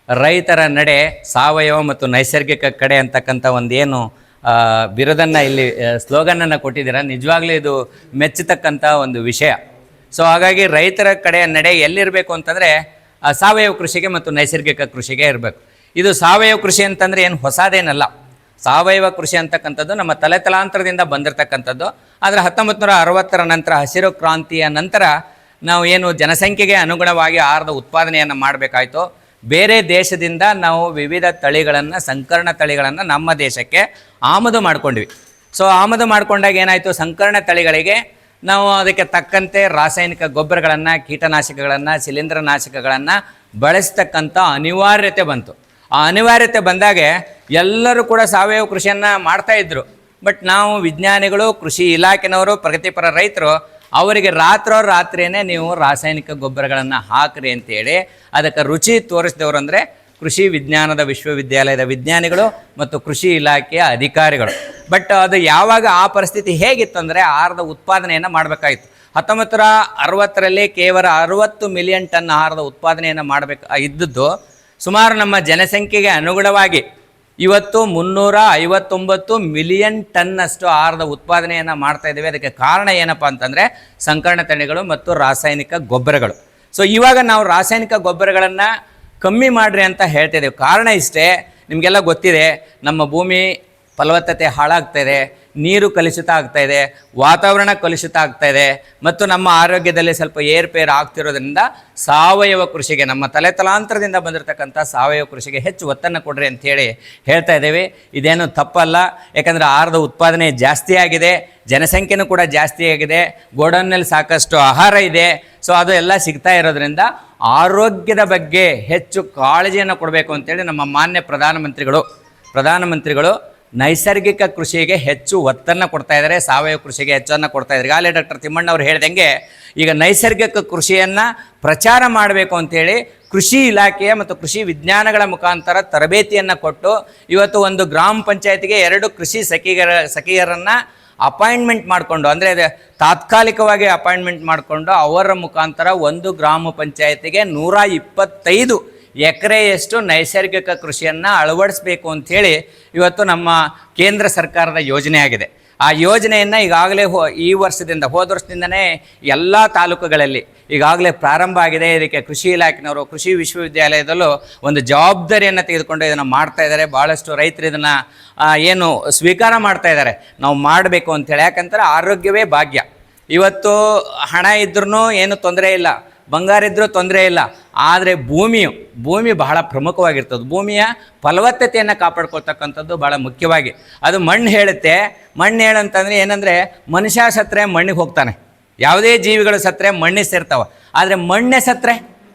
ರೈತರ ನಡೆ ಸಾವಯವ ಮತ್ತು ನೈಸರ್ಗಿಕ ಕಡೆ ಅಂತಕ್ಕಂಥ ಒಂದೇನು ಬಿರುದನ್ನು ಇಲ್ಲಿ ಸ್ಲೋಗನನ್ನು ಕೊಟ್ಟಿದ್ದೀರಾ, ನಿಜವಾಗ್ಲೂ ಇದು ಮೆಚ್ಚತಕ್ಕಂಥ ಒಂದು ವಿಷಯ. ಸೊ ಹಾಗಾಗಿ ರೈತರ ಕಡೆಯ ನಡೆ ಎಲ್ಲಿರಬೇಕು ಅಂತಂದರೆ ಸಾವಯವ ಕೃಷಿಗೆ ಮತ್ತು ನೈಸರ್ಗಿಕ ಕೃಷಿಗೆ ಇರಬೇಕು. ಇದು ಸಾವಯವ ಕೃಷಿ ಅಂತಂದರೆ ಏನು ಹೊಸದೇನಲ್ಲ. ಸಾವಯವ ಕೃಷಿ ಅಂತಕ್ಕಂಥದ್ದು ನಮ್ಮ ತಲೆತಲಾಂತರದಿಂದ ಬಂದಿರತಕ್ಕಂಥದ್ದು. ಆದರೆ 1960ರ ನಂತರ ಹಸಿರು ಕ್ರಾಂತಿಯ ನಂತರ ನಾವು ಏನು ಜನಸಂಖ್ಯೆಗೆ ಅನುಗುಣವಾಗಿ ಆಹಾರದ ಉತ್ಪಾದನೆಯನ್ನು ಮಾಡಬೇಕಾಯಿತು. ಬೇರೆ ದೇಶದಿಂದ ನಾವು ವಿವಿಧ ತಳಿಗಳನ್ನು, ಸಂಕರಣ ತಳಿಗಳನ್ನು ನಮ್ಮ ದೇಶಕ್ಕೆ ಆಮದು ಮಾಡ್ಕೊಂಡ್ವಿ. ಸೊ ಆಮದು ಮಾಡ್ಕೊಂಡಾಗ ಏನಾಯಿತು, ಸಂಕರಣ ತಳಿಗಳಿಗೆ ನಾವು ಅದಕ್ಕೆ ತಕ್ಕಂತೆ ರಾಸಾಯನಿಕ ಗೊಬ್ಬರಗಳನ್ನು, ಕೀಟನಾಶಕಗಳನ್ನು, ಶಿಲೀಂಧ್ರನಾಶಕಗಳನ್ನು ಬಳಸ್ತಕ್ಕಂಥ ಅನಿವಾರ್ಯತೆ ಬಂತು. ಆ ಅನಿವಾರ್ಯತೆ ಬಂದಾಗ ಎಲ್ಲರೂ ಕೂಡ ಸಾವಯವ ಕೃಷಿಯನ್ನು ಮಾಡ್ತಾಯಿದ್ರು. ಬಟ್ ನಾವು ವಿಜ್ಞಾನಿಗಳು, ಕೃಷಿ ಇಲಾಖೆನವರು, ಪ್ರಗತಿಪರ ರೈತರು ಅವರಿಗೆ ರಾತ್ರಿಯೇ ನೀವು ರಾಸಾಯನಿಕ ಗೊಬ್ಬರಗಳನ್ನು ಹಾಕ್ರಿ ಅಂತೇಳಿ ಅದಕ್ಕೆ ರುಚಿ ತೋರಿಸಿದವರು ಅಂದರೆ ಕೃಷಿ ವಿಜ್ಞಾನದ ವಿಶ್ವವಿದ್ಯಾಲಯದ ವಿಜ್ಞಾನಿಗಳು ಮತ್ತು ಕೃಷಿ ಇಲಾಖೆಯ ಅಧಿಕಾರಿಗಳು. ಬಟ್ ಅದು ಯಾವಾಗ ಆ ಪರಿಸ್ಥಿತಿ ಹೇಗಿತ್ತು ಅಂದರೆ ಆಹಾರದ ಉತ್ಪಾದನೆಯನ್ನು ಮಾಡಬೇಕಾಗಿತ್ತು. 1960ರಲ್ಲಿ ಕೇವಲ 60 ಮಿಲಿಯನ್ ಟನ್ ಆಹಾರದ ಉತ್ಪಾದನೆಯನ್ನು ಮಾಡಬೇಕು ಇದ್ದದ್ದು ಸುಮಾರು ನಮ್ಮ ಜನಸಂಖ್ಯೆಗೆ ಅನುಗುಣವಾಗಿ ಇವತ್ತು 359 ಮಿಲಿಯನ್ ಟನ್ನಷ್ಟು ಆಹಾರದ ಉತ್ಪಾದನೆಯನ್ನು ಮಾಡ್ತಾ ಇದ್ದೇವೆ. ಅದಕ್ಕೆ ಕಾರಣ ಏನಪ್ಪ ಅಂತಂದರೆ ಸಂಕರಣ ತಳಿಗಳು ಮತ್ತು ರಾಸಾಯನಿಕ ಗೊಬ್ಬರಗಳು. ಸೊ ಇವಾಗ ನಾವು ರಾಸಾಯನಿಕ ಗೊಬ್ಬರಗಳನ್ನು ಕಮ್ಮಿ ಮಾಡಿರಿ ಅಂತ ಹೇಳ್ತಾಯಿದ್ದೇವೆ. ಕಾರಣ ಇಷ್ಟೇ, ನಿಮಗೆಲ್ಲ ಗೊತ್ತಿದೆ, ನಮ್ಮ ಭೂಮಿ ಫಲವತ್ತತೆ ಹಾಳಾಗ್ತಾಯಿದೆ, ನೀರು ಕಲುಷಿತ ಆಗ್ತಾಯಿದೆ, ವಾತಾವರಣ ಕಲುಷಿತ ಆಗ್ತಾಯಿದೆ ಮತ್ತು ನಮ್ಮ ಆರೋಗ್ಯದಲ್ಲಿ ಸ್ವಲ್ಪ ಏರ್ಪೇರು ಆಗ್ತಿರೋದ್ರಿಂದ ಸಾವಯವ ಕೃಷಿಗೆ, ನಮ್ಮ ತಲೆತಲಾಂತರದಿಂದ ಬಂದಿರತಕ್ಕಂಥ ಸಾವಯವ ಕೃಷಿಗೆ ಹೆಚ್ಚು ಒತ್ತನ್ನು ಕೊಡ್ರಿ ಅಂಥೇಳಿ ಹೇಳ್ತಾ ಇದ್ದೇವೆ. ಇದೇನು ತಪ್ಪಲ್ಲ, ಯಾಕಂದರೆ ಆಹಾರದ ಉತ್ಪಾದನೆ ಜಾಸ್ತಿ ಆಗಿದೆ, ಜನಸಂಖ್ಯೆನೂ ಕೂಡ ಜಾಸ್ತಿ ಆಗಿದೆ, ಗೋಡೌನ್ನಲ್ಲಿ ಸಾಕಷ್ಟು ಆಹಾರ ಇದೆ. ಸೊ ಅದು ಎಲ್ಲ ಸಿಗ್ತಾ ಇರೋದ್ರಿಂದ ಆರೋಗ್ಯದ ಬಗ್ಗೆ ಹೆಚ್ಚು ಕಾಳಜಿಯನ್ನು ಕೊಡಬೇಕು ಅಂತೇಳಿ ನಮ್ಮ ಮಾನ್ಯ ಪ್ರಧಾನಮಂತ್ರಿಗಳು ನೈಸರ್ಗಿಕ ಕೃಷಿಗೆ ಹೆಚ್ಚು ಒತ್ತನ್ನು ಕೊಡ್ತಾ ಇದ್ದಾರೆ, ಸಾವಯವ ಕೃಷಿಗೆ ಹೆಚ್ಚನ್ನು ಕೊಡ್ತಾ ಇದ್ದಾರೆ. ಈಗಾಗಲೇ ಡಾಕ್ಟರ್ ತಿಮ್ಮಣ್ಣ ಅವರು ಹೇಳ್ದಂಗೆ ಈಗ ನೈಸರ್ಗಿಕ ಕೃಷಿಯನ್ನು ಪ್ರಚಾರ ಮಾಡಬೇಕು ಅಂಥೇಳಿ ಕೃಷಿ ಇಲಾಖೆಯ ಮತ್ತು ಕೃಷಿ ವಿಜ್ಞಾನಗಳ ಮುಖಾಂತರ ತರಬೇತಿಯನ್ನು ಕೊಟ್ಟು ಇವತ್ತು ಒಂದು ಗ್ರಾಮ ಪಂಚಾಯತಿಗೆ 2 ಕೃಷಿ ಸಖಿಯರನ್ನು ಅಪಾಯಿಂಟ್ಮೆಂಟ್ ಮಾಡಿಕೊಂಡು, ಅಂದರೆ ತಾತ್ಕಾಲಿಕವಾಗಿ ಅಪಾಯಿಂಟ್ಮೆಂಟ್ ಮಾಡಿಕೊಂಡು ಅವರ ಮುಖಾಂತರ ಒಂದು ಗ್ರಾಮ ಪಂಚಾಯತಿಗೆ 125 ಎಕರೆಯಷ್ಟು ನೈಸರ್ಗಿಕ ಕೃಷಿಯನ್ನು ಅಳವಡಿಸಬೇಕು ಅಂಥೇಳಿ ಇವತ್ತು ನಮ್ಮ ಕೇಂದ್ರ ಸರ್ಕಾರದ ಯೋಜನೆ ಆಗಿದೆ. ಆ ಯೋಜನೆಯನ್ನು ಈಗಾಗಲೇ ಹೋದ ವರ್ಷದಿಂದನೇ ಎಲ್ಲ ತಾಲೂಕುಗಳಲ್ಲಿ ಈಗಾಗಲೇ ಪ್ರಾರಂಭ ಆಗಿದೆ. ಇದಕ್ಕೆ ಕೃಷಿ ಇಲಾಖೆನವರು, ಕೃಷಿ ವಿಶ್ವವಿದ್ಯಾಲಯದಲ್ಲೂ ಒಂದು ಜವಾಬ್ದಾರಿಯನ್ನು ತೆಗೆದುಕೊಂಡು ಇದನ್ನು ಮಾಡ್ತಾ ಇದ್ದಾರೆ. ಭಾಳಷ್ಟು ರೈತರು ಇದನ್ನು ಏನು ಸ್ವೀಕಾರ ಮಾಡ್ತಾ ಇದ್ದಾರೆ, ನಾವು ಮಾಡಬೇಕು ಅಂಥೇಳಿ. ಯಾಕಂತಾರೆ ಆರೋಗ್ಯವೇ ಭಾಗ್ಯ. ಇವತ್ತು ಹಣ ಇದ್ರೂ ಏನು ತೊಂದರೆ ಇಲ್ಲ, ಬಂಗಾರ ಇದ್ದರೂ ತೊಂದರೆ ಇಲ್ಲ, ಆದರೆ ಭೂಮಿ ಬಹಳ ಪ್ರಮುಖವಾಗಿರ್ತದೆ. ಭೂಮಿಯ ಫಲವತ್ತತೆಯನ್ನು ಕಾಪಾಡ್ಕೊಳ್ತಕ್ಕಂಥದ್ದು ಭಾಳ ಮುಖ್ಯವಾಗಿ. ಅದು ಮಣ್ಣು ಹೇಳಂತಂದರೆ ಏನಂದರೆ ಮನುಷ್ಯ ಸತ್ತರೆ ಮಣ್ಣಿಗೆ ಹೋಗ್ತಾನೆ, ಯಾವುದೇ ಜೀವಿಗಳು ಸತ್ತರೆ ಮಣ್ಣಿಗೆ ಸೇರ್ತಾವೆ. ಆದರೆ ಮಣ್ಣೆ ಸತ್ತರೆ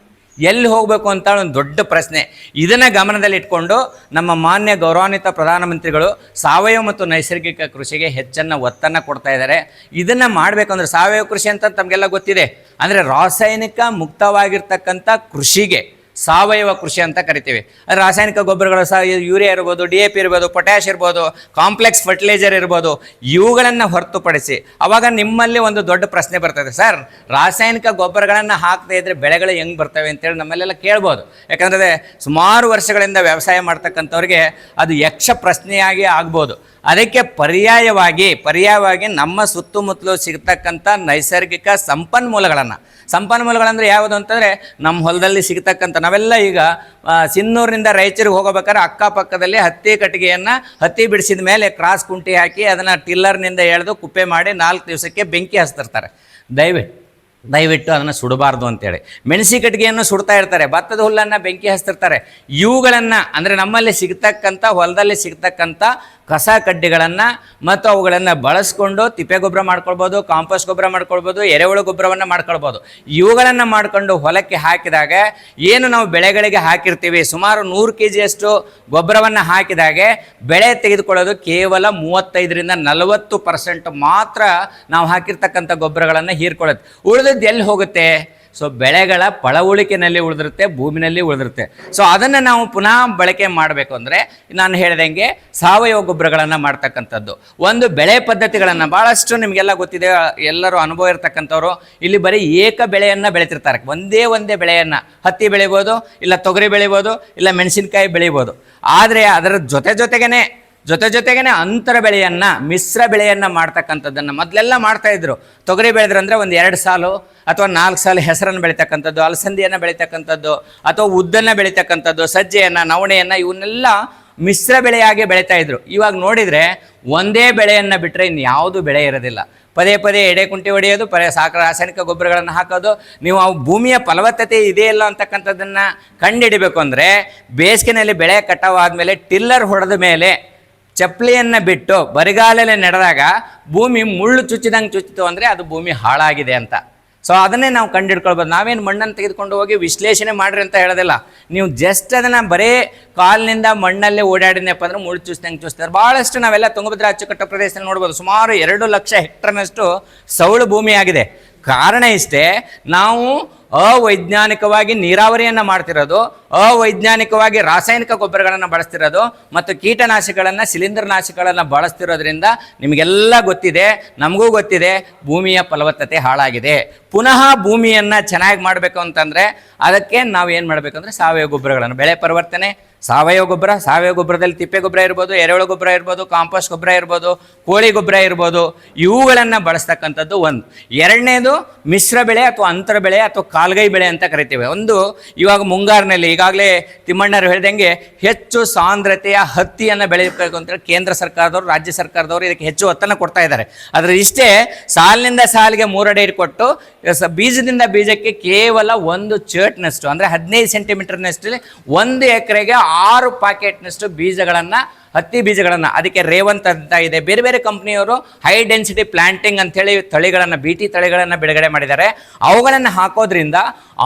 ಎಲ್ಲಿ ಹೋಗಬೇಕು ಅಂತ ಒಂದು ದೊಡ್ಡ ಪ್ರಶ್ನೆ. ಇದನ್ನು ಗಮನದಲ್ಲಿಟ್ಕೊಂಡು ನಮ್ಮ ಮಾನ್ಯ ಗೌರವಾನ್ವಿತ ಪ್ರಧಾನಮಂತ್ರಿಗಳು ಸಾವಯವ ಮತ್ತು ನೈಸರ್ಗಿಕ ಕೃಷಿಗೆ ಹೆಚ್ಚನ್ನು ಒತ್ತನ್ನು ಕೊಡ್ತಾ ಇದ್ದಾರೆ. ಇದನ್ನು ಮಾಡಬೇಕಂದ್ರೆ ಸಾವಯವ ಕೃಷಿ ಅಂತ ತಮಗೆಲ್ಲ ಗೊತ್ತಿದೆ, ಅಂದರೆ ರಾಸಾಯನಿಕ ಮುಕ್ತವಾಗಿರ್ತಕ್ಕಂಥ ಕೃಷಿಗೆ ಸಾವಯವ ಕೃಷಿ ಅಂತ ಕರಿತೀವಿ. ಅದು ರಾಸಾಯನಿಕ ಗೊಬ್ಬರಗಳು ಯೂರಿಯಾ ಇರ್ಬೋದು, DAP ಇರ್ಬೋದು, ಪೊಟ್ಯಾಶ್ ಇರ್ಬೋದು, ಕಾಂಪ್ಲೆಕ್ಸ್ ಫರ್ಟಿಲೈಸರ್ ಇರ್ಬೋದು, ಇವುಗಳನ್ನು ಹೊರತುಪಡಿಸಿ ಅವಾಗ ನಿಮ್ಮಲ್ಲಿ ಒಂದು ದೊಡ್ಡ ಪ್ರಶ್ನೆ ಬರ್ತದೆ, ಸರ್ ರಾಸಾಯನಿಕ ಗೊಬ್ಬರಗಳನ್ನು ಹಾಕದೇ ಇದ್ದರೆ ಬೆಳೆಗಳು ಹೆಂಗೆ ಬರ್ತವೆ ಅಂತೇಳಿ ನಮ್ಮಲ್ಲೆಲ್ಲ ಕೇಳ್ಬೋದು. ಯಾಕಂದರೆ ಸುಮಾರು ವರ್ಷಗಳಿಂದ ವ್ಯವಸಾಯ ಮಾಡ್ತಕ್ಕಂಥವ್ರಿಗೆ ಅದು ಯಕ್ಷ ಪ್ರಶ್ನೆಯಾಗಿ ಆಗ್ಬೋದು. ಅದಕ್ಕೆ ಪರ್ಯಾಯವಾಗಿ ನಮ್ಮ ಸುತ್ತಮುತ್ತಲು ಸಿಗ್ತಕ್ಕಂಥ ನೈಸರ್ಗಿಕ ಸಂಪನ್ಮೂಲಗಳಂದರೆ ಯಾವುದು ಅಂತಂದರೆ ನಮ್ಮ ಹೊಲದಲ್ಲಿ ಸಿಗ್ತಕ್ಕಂಥ, ನಾವೆಲ್ಲ ಈಗ ಸಿನ್ನೂರಿನಿಂದ ರಾಯಚೂರಿಗೆ ಹೋಗಬೇಕಾದ್ರೆ ಅಕ್ಕಪಕ್ಕದಲ್ಲಿ ಹತ್ತಿ ಬಿಡಿಸಿದ ಮೇಲೆ ಕ್ರಾಸ್ ಕುಂಟಿ ಹಾಕಿ ಅದನ್ನು ಟಿಲ್ಲರ್ನಿಂದ ಎಳೆದು ಕುಪ್ಪೆ ಮಾಡಿ 4 ದಿವಸಕ್ಕೆ ಬೆಂಕಿ ಹಚ್ತಿರ್ತಾರೆ. ದಯವಿಟ್ಟು ಅದನ್ನು ಸುಡಬಾರ್ದು ಅಂತೇಳಿ. ಮೆಣಸಿ ಕಟ್ಟಿಗೆಯನ್ನು ಸುಡ್ತಾ ಇರ್ತಾರೆ, ಭತ್ತದ ಹುಲ್ಲನ್ನು ಬೆಂಕಿ ಹಚ್ತಿರ್ತಾರೆ. ಇವುಗಳನ್ನು ಅಂದರೆ ನಮ್ಮಲ್ಲಿ ಹೊಲದಲ್ಲಿ ಸಿಗ್ತಕ್ಕಂಥ ಕಸ ಕಡ್ಡಿಗಳನ್ನು ಮತ್ತು ಅವುಗಳನ್ನು ಬಳಸ್ಕೊಂಡು ತಿಪ್ಪೆ ಗೊಬ್ಬರ ಮಾಡ್ಕೊಳ್ಬೋದು, ಕಾಂಪೋಸ್ಟ್ ಗೊಬ್ಬರ ಮಾಡ್ಕೊಳ್ಬೋದು, ಎರೆಹುಳು ಗೊಬ್ಬರವನ್ನು ಮಾಡ್ಕೊಳ್ಬೋದು. ಇವುಗಳನ್ನು ಮಾಡ್ಕೊಂಡು ಹೊಲಕ್ಕೆ ಹಾಕಿದಾಗ ಏನು ನಾವು ಬೆಳೆಗಳಿಗೆ ಹಾಕಿರ್ತೀವಿ, ಸುಮಾರು 100 kgಯಷ್ಟು ಗೊಬ್ಬರವನ್ನು ಹಾಕಿದಾಗ ಬೆಳೆ ತೆಗೆದುಕೊಳ್ಳೋದು ಕೇವಲ 35ರಿಂದ 40% ಮಾತ್ರ ನಾವು ಹಾಕಿರ್ತಕ್ಕಂಥ ಗೊಬ್ಬರಗಳನ್ನು ಹೀರ್ಕೊಳ್ಳುತ್ತೆ. ಉಳಿದದ್ದು ಎಲ್ಲಿ ಹೋಗುತ್ತೆ? ಸೊ ಬೆಳೆಗಳ ಪಳವಳಿಕೆನಲ್ಲಿ ಉಳಿದಿರುತ್ತೆ, ಭೂಮಿನಲ್ಲಿ ಉಳಿದಿರುತ್ತೆ. ಸೊ ಅದನ್ನು ನಾವು ಪುನಃ ಬಳಕೆ ಮಾಡಬೇಕು ಅಂದರೆ ನಾನು ಹೇಳ್ದಂಗೆ ಸಾವಯವ ಗೊಬ್ಬರಗಳನ್ನು ಮಾಡ್ತಕ್ಕಂಥದ್ದು, ಒಂದು ಬೆಳೆ ಪದ್ಧತಿಗಳನ್ನು ಭಾಳಷ್ಟು ನಿಮಗೆಲ್ಲ ಗೊತ್ತಿದೆ, ಎಲ್ಲರೂ ಅನುಭವ ಇರತಕ್ಕಂಥವ್ರು. ಇಲ್ಲಿ ಬರೀ ಏಕ ಬೆಳೆಯನ್ನು ಬೆಳೀತಿರ್ತಾರೆ, ಒಂದೇ ಬೆಳೆಯನ್ನು, ಹತ್ತಿ ಬೆಳಿಬೋದು, ಇಲ್ಲ ತೊಗರಿ ಬೆಳಿಬೋದು, ಇಲ್ಲ ಮೆಣಸಿನ್ಕಾಯಿ ಬೆಳಿಬೋದು. ಆದರೆ ಅದರ ಜೊತೆಗೇನೆ ಅಂತರ ಬೆಳೆಯನ್ನು, ಮಿಶ್ರ ಬೆಳೆಯನ್ನು ಮಾಡ್ತಕ್ಕಂಥದ್ದನ್ನು ಮೊದಲೆಲ್ಲ ಮಾಡ್ತಾಯಿದ್ರು. ತೊಗರಿ ಬೆಳೆದ್ರಂದರೆ ಒಂದು 2 ಸಾಲು ಅಥವಾ 4 ಸಾಲು ಹೆಸರನ್ನು ಬೆಳೀತಕ್ಕಂಥದ್ದು, ಅಲಸಂದಿಯನ್ನು ಬೆಳೀತಕ್ಕಂಥದ್ದು, ಅಥವಾ ಉದ್ದನ್ನು ಬೆಳೀತಕ್ಕಂಥದ್ದು, ಸಜ್ಜೆಯನ್ನು, ನವಣೆಯನ್ನು, ಇವನ್ನೆಲ್ಲ ಮಿಶ್ರ ಬೆಳೆಯಾಗಿ ಬೆಳೀತಾ ಇದ್ರು. ಇವಾಗ ನೋಡಿದರೆ ಒಂದೇ ಬೆಳೆಯನ್ನು ಬಿಟ್ಟರೆ ಇನ್ಯಾವುದು ಬೆಳೆ ಇರೋದಿಲ್ಲ. ಪದೇ ಎಡೆ ಕುಂಟಿ ಹೊಡೆಯೋದು, ರಾಸಾಯನಿಕ ಗೊಬ್ಬರಗಳನ್ನು ಹಾಕೋದು. ನೀವು ಅವು ಭೂಮಿಯ ಫಲವತ್ತತೆ ಇದೆಯಲ್ಲ ಅಂತಕ್ಕಂಥದ್ದನ್ನು ಕಂಡುಹಿಡಿಬೇಕು ಅಂದರೆ ಬೇಸಿಗೆನಲ್ಲಿ ಬೆಳೆ ಕಟಾವಾದಮೇಲೆ ಟಿಲ್ಲರ್ ಹೊಡೆದ ಮೇಲೆ ಚಪ್ಪಲಿಯನ್ನು ಬಿಟ್ಟು ಬರಿಗಾಲಲ್ಲಿ ನಡೆದಾಗ ಭೂಮಿ ಮುಳ್ಳು ಚುಚ್ಚಿತು ಅಂದರೆ ಅದು ಭೂಮಿ ಹಾಳಾಗಿದೆ ಅಂತ. ಸೊ ಅದನ್ನೇ ನಾವು ಕಂಡುಹಿಡ್ಕೊಳ್ಬೋದು. ನಾವೇನು ಮಣ್ಣನ್ನು ತೆಗೆದುಕೊಂಡು ಹೋಗಿ ವಿಶ್ಲೇಷಣೆ ಮಾಡಿರಿ ಅಂತ ಹೇಳೋದಿಲ್ಲ. ನೀವು ಜಸ್ಟ್ ಅದನ್ನು ಬರೀ ಕಾಲಿನಿಂದ ಮಣ್ಣಲ್ಲೇ ಓಡಾಡಿದ್ನಪ್ಪ ಅಂದ್ರೆ ಮುಳ್ಳು ಚುಚ್ಚಿತಾರೆ. ಭಾಳಷ್ಟು ನಾವೆಲ್ಲ ತುಂಗಭದ್ರಾ ಅಚ್ಚುಕಟ್ಟು ಪ್ರದೇಶದಲ್ಲಿ ನೋಡ್ಬೋದು, ಸುಮಾರು 2 ಲಕ್ಷ ಹೆಕ್ಟರ್ನಷ್ಟು ಸೌಳು ಭೂಮಿಯಾಗಿದೆ. ಕಾರಣ ಇಷ್ಟೇ, ನಾವು ಅವೈಜ್ಞಾನಿಕವಾಗಿ ನೀರಾವರಿಯನ್ನು ಮಾಡ್ತಿರೋದು, ಅವೈಜ್ಞಾನಿಕವಾಗಿ ರಾಸಾಯನಿಕ ಗೊಬ್ಬರಗಳನ್ನು ಬಳಸ್ತಿರೋದು, ಮತ್ತು ಕೀಟನಾಶಕಗಳನ್ನು, ಶಿಲೀಂಧ್ರನಾಶಕಗಳನ್ನು ಬಳಸ್ತಿರೋದ್ರಿಂದ ನಿಮಗೆಲ್ಲ ಗೊತ್ತಿದೆ, ನಮಗೂ ಗೊತ್ತಿದೆ, ಭೂಮಿಯ ಫಲವತ್ತತೆ ಹಾಳಾಗಿದೆ. ಪುನಃ ಭೂಮಿಯನ್ನು ಚೆನ್ನಾಗಿ ಮಾಡಬೇಕು ಅಂತಂದರೆ ಅದಕ್ಕೆ ನಾವು ಏನು ಮಾಡಬೇಕಂದ್ರೆ ಸಾವಯವ ಗೊಬ್ಬರಗಳನ್ನು, ಬೆಳೆ ಪರಿವರ್ತನೆ, ಸಾವಯವ ಗೊಬ್ಬರದಲ್ಲಿ ತಿಪ್ಪೆ ಗೊಬ್ಬರ ಇರ್ಬೋದು, ಎರೆಹುಳ ಗೊಬ್ಬರ ಇರ್ಬೋದು, ಕಾಂಪೋಸ್ಟ್ ಗೊಬ್ಬರ ಇರ್ಬೋದು, ಕೋಳಿ ಗೊಬ್ಬರ ಇರ್ಬೋದು, ಇವುಗಳನ್ನು ಬಳಸ್ತಕ್ಕಂಥದ್ದು ಒಂದು. ಎರಡನೇದು ಮಿಶ್ರ ಬೆಳೆ ಅಥವಾ ಅಂತರ ಬೆಳೆ ಅಥವಾ ಕಾಲ್ಗೈ ಬೆಳೆ ಅಂತ ಕರಿತೀವಿ. ಒಂದು ಇವಾಗ ಮುಂಗಾರಿನಲ್ಲಿ ಈಗಾಗಲೇ ತಿಮ್ಮಣ್ಣರು ಹೇಳ್ದಂಗೆ ಹೆಚ್ಚು ಸಾಂದ್ರತೆಯ ಹತ್ತಿಯನ್ನು ಬೆಳೆಯಬೇಕು ಅಂತೇಳಿ ಕೇಂದ್ರ ಸರ್ಕಾರದವರು, ರಾಜ್ಯ ಸರ್ಕಾರದವರು ಇದಕ್ಕೆ ಹೆಚ್ಚು ಒತ್ತನ್ನು ಕೊಡ್ತಾ ಇದ್ದಾರೆ. ಆದರೆ ಇಷ್ಟೇ, ಸಾಲಿನಿಂದ ಸಾಲಿಗೆ 3 ಅಡಿ ಕೊಟ್ಟು ಬೀಜದಿಂದ ಬೀಜಕ್ಕೆ ಕೇವಲ 1 ಚೇಟ್ನಷ್ಟು ಅಂದರೆ 15 ಸೆಂಟಿಮೀಟರ್ನಷ್ಟು 1 ಎಕರೆಗೆ 6 ಪ್ಯಾಕೆಟ್ನಷ್ಟು ಬೀಜಗಳನ್ನು, ಹತ್ತಿ ಬೀಜಗಳನ್ನು, ಅದಕ್ಕೆ ರೇವಂತ್ ಅಂತ ಇದೆ, ಬೇರೆ ಬೇರೆ ಕಂಪ್ನಿಯವರು ಹೈ ಡೆನ್ಸಿಟಿ ಪ್ಲಾಂಟಿಂಗ್ ಅಂಥೇಳಿ ತಳಿಗಳನ್ನು, BT ತಳಿಗಳನ್ನು ಬಿಡುಗಡೆ ಮಾಡಿದ್ದಾರೆ. ಅವುಗಳನ್ನು ಹಾಕೋದ್ರಿಂದ